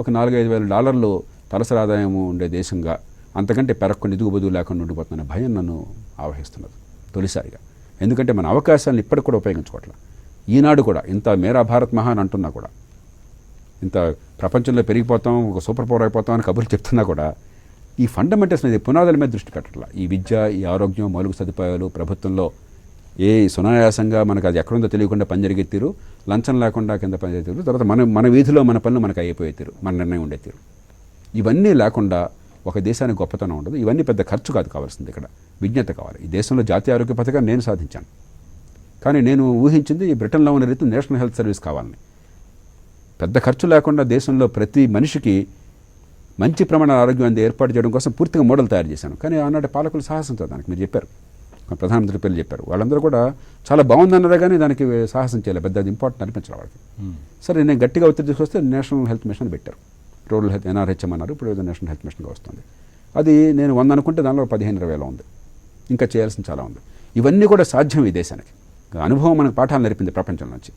ఒక $4,000-5,000 తలసరి ఆదాయం ఉండే దేశంగా, అంతకంటే పెరక్కొని ఎదుగు బదువు లేకుండా ఉండిపోతున్న భయం నన్ను ఆవహిస్తున్నది తొలిసారిగా. ఎందుకంటే మన అవకాశాలను ఇప్పటికి కూడా ఉపయోగించుకోవట్లేదు. ఈనాడు కూడా ఇంత మేరా భారత్ మహాన్ అంటున్నా కూడా, ఇంత ప్రపంచంలో పెరిగిపోతాం, ఒక సూపర్ పవర్ అయిపోతాం అని కబుర్లు చెప్తున్నా కూడా ఈ ఫండమెంటల్స్ మీద, పునాదుల మీద దృష్టి పెట్టట్లా. ఈ విద్య, ఈ ఆరోగ్యం, మౌలిక సదుపాయాలు ప్రభుత్వంలో ఏ సునాయాసంగా మనకు అది ఎక్కడుందో తెలియకుండా పని జరిగే తీరు, లంచం లేకుండా కింద పని జరిగే తీరు, తర్వాత మన వీధిలో మన పనులు మనకు అయిపోయే తీరు, మన నిర్ణయం ఉండే తీరు, ఇవన్నీ లేకుండా ఒక దేశానికి గొప్పతనం ఉండదు. ఇవన్నీ పెద్ద ఖర్చు కావాల్సింది, ఇక్కడ విజ్ఞత కావాలి. ఈ దేశంలో జాతీయ ఆరోగ్య పథకాన్ని నేను సాధించాను, కానీ నేను ఊహించింది ఈ బ్రిటన్లో ఉన్న రీతి నేషనల్ హెల్త్ సర్వీస్ కావాలని. పెద్ద ఖర్చు లేకుండా దేశంలో ప్రతి మనిషికి మంచి ప్రమాణ ఆరోగ్యం అంది ఏర్పాటు చేయడం కోసం పూర్తిగా మోడల్ తయారు చేశాను. కానీ ఆనాటి పాలకులు సాహసించారు దానికి. మీరు చెప్పారు, ప్రధానమంత్రి పేర్లు చెప్పారు, వాళ్ళందరూ కూడా చాలా బాగుందన్నారా కానీ దానికి సాహసం చేయలేదు, పెద్ద అది ఇంపార్టెంట్ అనిపించాలి వాళ్ళకి. సరే నేను గట్టిగా ఒత్తిడి తీసుకొస్తే నేషనల్ హెల్త్ మిషన్ పెట్టారు, రూరల్ హెల్త్ NRHM అన్నారు, ఇప్పుడు ఏదో నేషనల్ హెల్త్ మిషన్గా వస్తుంది. అది నేను 100 అనుకుంటే దానిలో 15-20 ఉంది, ఇంకా చేయాల్సింది చాలా ఉంది. ఇవన్నీ కూడా సాధ్యం ఈ దేశానికి. అనుభవం మనకు పాఠాలు నేర్పింది ప్రపంచం నుంచి.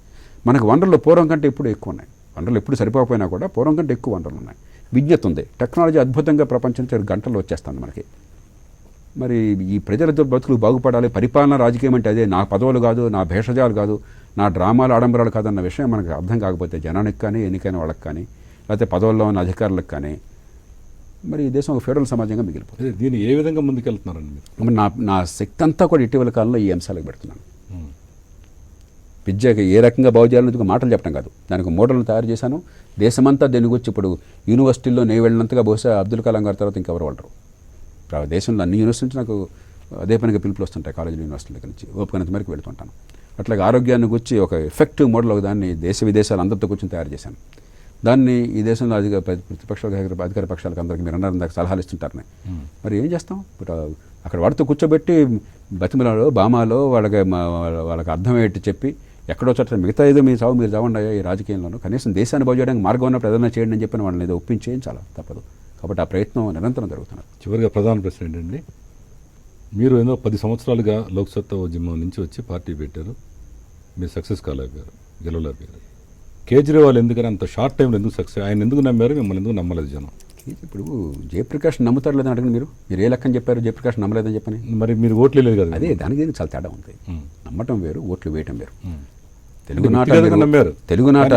మనకు వనరులు పూర్వం కంటే ఇప్పుడు ఎక్కువ ఉన్నాయి. వనరులు ఎప్పుడు సరిపోకపోయినా కూడా పూర్వం కంటే ఎక్కువ వనరులు ఉన్నాయి. విజ్ఞత ఉంది, టెక్నాలజీ అద్భుతంగా ప్రపంచం గంటల్లో వచ్చేస్తుంది మనకి. మరి ఈ ప్రజల బతుకులు బాగుపడాలి, పరిపాలన రాజకీయం అంటే అదే, నా పదవులు కాదు, నా భేషజాలు కాదు, నా డ్రామాలు ఆడంబరాలు కాదన్న విషయం మనకు అర్థం కాకపోతే జనానికి కానీ, ఎన్నికైన వాళ్ళకి కానీ, లేకపోతే పదవుల్లో ఉన్న అధికారులకు కానీ, మరి ఈ దేశం ఒక ఫెడరల్ సమాజంగా మిగిలిపోతుంది. దీన్ని ఏ విధంగా ముందుకెళ్తున్నారండి మీరు? నా శక్తి అంతా కూడా ఇటీవల కాలంలో ఈ అంశాలకు పెడుతున్నాను. విద్యకి ఏ రకంగా బాగు చేయాలనేది మాటలు చెప్పడం కాదు, దానికి మోడల్ని తయారు చేశాను. దేశమంతా దీని గురించి ఇప్పుడు యూనివర్సిటీల్లో నేను వెళ్ళినంతగా బహుశా అబ్దుల్ కలాం గారి తర్వాత ఇంకెవరు వాళ్ళరు. దేశంలో అన్ని యూనివర్సిటీ నుంచి నాకు అదే పనిగా పిలుపులు వస్తుంటాయి, కాలేజీలు యూనివర్సిటీల నుంచి ఓపికనంత మేరకు వెళ్తుంటాను. అట్లాగే ఆరోగ్యాన్ని గురించి ఒక ఎఫెక్టివ్ మోడల్ ఒక దాన్ని దేశ విదేశాలు అందరితో కూర్చొని తయారు చేశాను. దాన్ని ఈ దేశంలో ప్రతిపక్షాలకు, అధికార పక్షాలకు అందరికీ మీరు అన్నారు దానికి సలహాలు ఇస్తుంటారని. మరి ఏం చేస్తాం, అక్కడ వాడితో కూర్చోబెట్టి బతిమలలో బామాలో వాళ్ళకి అర్థమయ్యేట్టు చెప్పి ఎక్కడో చోట మిగతా ఏదో మీ చావు మీరు చావండి ఈ రాజకీయంలోనూ, కనీసం దేశాన్ని బాగు చేయడానికి మార్గం ఉన్నప్పుడు ఏదైనా చేయండి అని చెప్పిన వాళ్ళని ఏదో ఒప్పించేయం చాలా తప్పదు. కాబట్టి ఆ ప్రయత్నం నిరంతరం జరుగుతున్నది. చివరిగా ప్రధాన ప్రశ్న ఏంటండి, మీరు ఏదో 10 సంవత్సరాలుగా లోక్సత్తా ఉద్యమం నుంచి వచ్చి పార్టీ పెట్టారు, మీరు సక్సెస్ కాలేకపోయారు, గెలవలేకపోయారు. కేజ్రీవాల్ ఎందుకని అంత షార్ట్ టైంలో ఎందుకు సక్సెస్, ఆయన ఎందుకు నమ్మారు, మిమ్మల్ని ఎందుకు నమ్మలేదు జనం? ఇప్పుడు జయప్రకాష్ నమ్ముతారు లేదని అడగండి మీరు ఏ లెక్కని చెప్పారు, జయప్రకాష్ నమ్మలేదని చెప్పని. మరి మీరు ఓట్లు లేదు కదా. అదే దానికి దీనికి చాలా తేడా ఉంది. నమ్మటం వేరు, ఓట్లు వేయటం వేరు. తెలుగునాట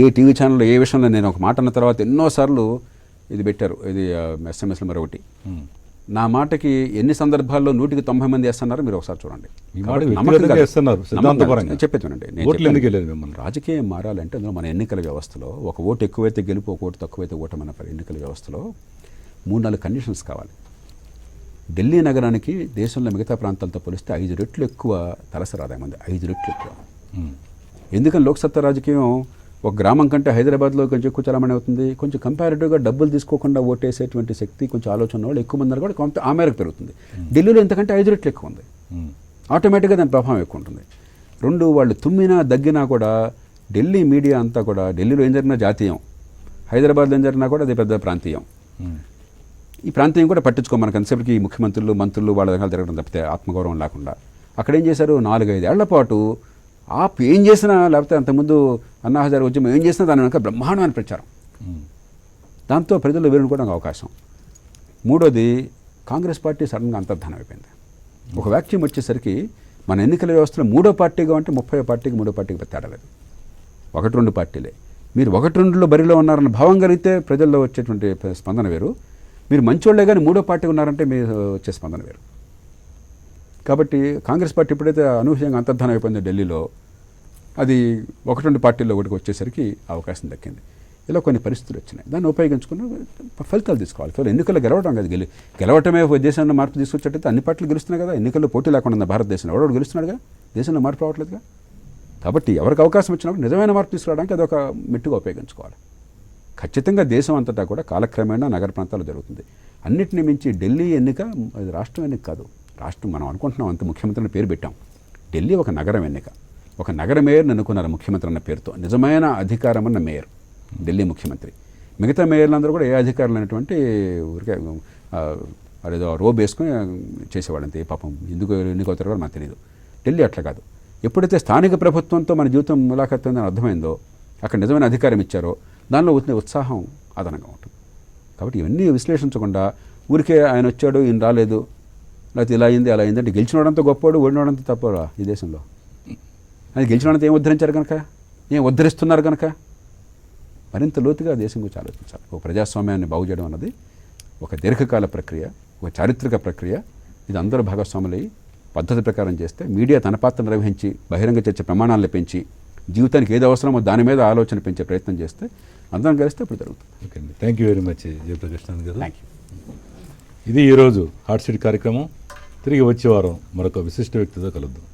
ఏ టీవీ ఛానల్లో ఏ విషయంలో నేను ఒక మాట అన్న తర్వాత ఎన్నోసార్లు ఇది పెట్టారు, ఇది SMS మరొకటి. నా మాటకి ఎన్ని సందర్భాల్లో 100కి 90 మంది వేస్తున్నారు మీరు ఒకసారి చూడండి. చెప్పేది రాజకీయం మారాలంటే అందులో మన ఎన్నికల వ్యవస్థలో ఒక ఓటు ఎక్కువైతే గెలుపు, ఒక ఓటు తక్కువైతే ఓటమైన ఎన్నికల వ్యవస్థలో 3-4 కండిషన్స్ కావాలి. ఢిల్లీ నగరానికి దేశంలో మిగతా ప్రాంతాలతో పోలిస్తే 5 రెట్లు ఎక్కువ తలసరి ఆదాయం ఉంది, 5 రెట్లు ఎక్కువ. ఎందుకని లోక్సత్తా రాజకీయం ఒక గ్రామం కంటే హైదరాబాద్లో కొంచెం ఎక్కువ చలామణి అవుతుంది. కొంచెం కంపారిటివ్గా డబ్బులు తీసుకోకుండా ఓటేసేటువంటి శక్తి, కొంచెం ఆలోచన వాళ్ళు ఎక్కువ మంది కూడా కొంత ఆ మేరకు పెరుగుతుంది. ఢిల్లీలో ఎంతకంటే 5 రెట్లు ఎక్కువ ఉంది, ఆటోమేటిక్గా దాని ప్రభావం ఎక్కువ ఉంటుంది. 2, వాళ్ళు తుమ్మినా దగ్గినా కూడా ఢిల్లీ మీడియా అంతా కూడా ఢిల్లీలో ఏం జరిగినా జాతీయం, హైదరాబాద్లో ఏం జరిగినా కూడా అది పెద్ద ప్రాంతీయం. ఈ ప్రాంతీయం కూడా పట్టించుకో మనకు ఎంతసేపటికి ముఖ్యమంత్రులు, మంత్రులు వాళ్ళ దగ్గర తిరగడం తప్పితే ఆత్మగౌరవం లేకుండా. అక్కడ ఏం చేశారు, 4-5 ఏళ్ల పాటు ఏం చేసినా, లేకపోతే అంతకుముందు అన్నా హజారే ఉద్యమం ఏం చేసినా దాని వెనక బ్రహ్మాండమైన ప్రచారం, దాంతో ప్రజలు వేరుకోవడానికి అవకాశం. 3వది, కాంగ్రెస్ పార్టీ సడన్గా అంతర్ధానం అయిపోయింది. ఒక వ్యాక్యూమ్ వచ్చేసరికి మన ఎన్నికల వ్యవస్థలో 3వ పార్టీగా అంటే 30వ పార్టీకి 3వ పార్టీకి తేడా లేదు, 1-2 పార్టీలే. మీరు 1-2లో బరిలో ఉన్నారన్న భావం కలిగితే ప్రజల్లో వచ్చేటువంటి స్పందన వేరు. మీరు మంచోళ్లే కానీ 3వ పార్టీ ఉన్నారంటే మీరు వచ్చే స్పందన వేరు. కాబట్టి కాంగ్రెస్ పార్టీ ఎప్పుడైతే అనూహ్యంగా అంతర్ధానం అయిపోయిందో ఢిల్లీలో, అది 1-2 పార్టీల్లో ఒకటికి వచ్చేసరికి అవకాశం దక్కింది. ఇలా కొన్ని పరిస్థితులు వచ్చినాయి. దాన్ని ఉపయోగించుకుని ఫలితాలు తీసుకోవాలి. కేవలం ఎన్నికల్లో గెలవడం కాదు, గెలవటమే దేశంలో మార్పు తీసుకొచ్చేటైతే అన్ని పార్టీలు గెలుస్తున్నాయి కదా. ఎన్నికల్లో పోటీ లేకుండా ఉన్న భారతదేశంలో ఎవడో గెలుస్తున్నాడుగా, దేశంలో మార్పు రావట్లేదుగా. కాబట్టి ఎవరికి అవకాశం వచ్చినప్పుడు నిజమైన మార్పు తీసుకురావడానికి అదొక మెట్టుగా ఉపయోగించుకోవాలి. ఖచ్చితంగా దేశం అంతటా కూడా కాలక్రమేణా నగర ప్రాంతాల్లో జరుగుతుంది. అన్నిటిని మించి ఢిల్లీ ఎన్నిక అది రాష్ట్రం ఎన్నిక కాదు. రాష్ట్రం మనం అనుకుంటున్నాం అంత ముఖ్యమంత్రిని పేరు పెట్టాం. ఢిల్లీ ఒక నగరం ఎన్నిక. ఒక నగర మేయర్ని ఎన్నుకున్నారు ముఖ్యమంత్రి అన్న పేరుతో. నిజమైన అధికారం అన్న మేయర్ ఢిల్లీ ముఖ్యమంత్రి. మిగతా మేయర్లందరూ కూడా ఏ అధికారులు అనేటువంటి ఊరికే అదేదో రోబ్ వేసుకొని చేసేవాళ్ళంతే. పాపం ఎందుకు ఎన్నికవుతారో కూడా మనకు తెలియదు. ఢిల్లీ అట్లా కాదు. ఎప్పుడైతే స్థానిక ప్రభుత్వంతో మన జీవితం ములాఖత్తుందని అర్థమైందో, అక్కడ నిజమైన అధికారం ఇచ్చారో, దానిలో వచ్చిన ఉత్సాహం అదనంగా ఉంటుంది. కాబట్టి ఇవన్నీ విశ్లేషించకుండా ఊరికే ఆయన వచ్చాడు ఈయన రాలేదు, లేకపోతే ఇలా అయింది అలా అయింది అంటే గెలిచినవాడంతా గొప్పవాడు, ఓడినవాడంతా తప్పరా ఈ దేశంలో? ఆయన గెలిచినవాడంతా ఏం ఉద్ధరించారు కనుక, ఏం ఉద్ధరిస్తున్నారు కనుక మరింత లోతుగా దేశం గురించి ఆలోచించాలి. ఒక ప్రజాస్వామ్యాన్ని బాగు చేయడం అన్నది ఒక దీర్ఘకాల ప్రక్రియ, ఒక చారిత్రక ప్రక్రియ. ఇది అందరూ భాగస్వాములై పద్ధతి ప్రకారం చేస్తే, మీడియా తన పాత్ర నిర్వహించి బహిరంగ చర్చ ప్రమాణాలను పెంచి జీవితానికి ఏది అవసరమో దాని మీద ఆలోచన పెంచే ప్రయత్నం చేస్తే అందరం కలిస్తే ఇప్పుడు జరుగుతుంది. ఓకే అండి, thank you very much Jayaprakash Narayana గారు. Thank you. ఇది ఈరోజు హాట్ సీట్ కార్యక్రమం. తిరిగి వచ్చే వారం మరొక విశిష్ట వ్యక్తితో కలుద్దాం.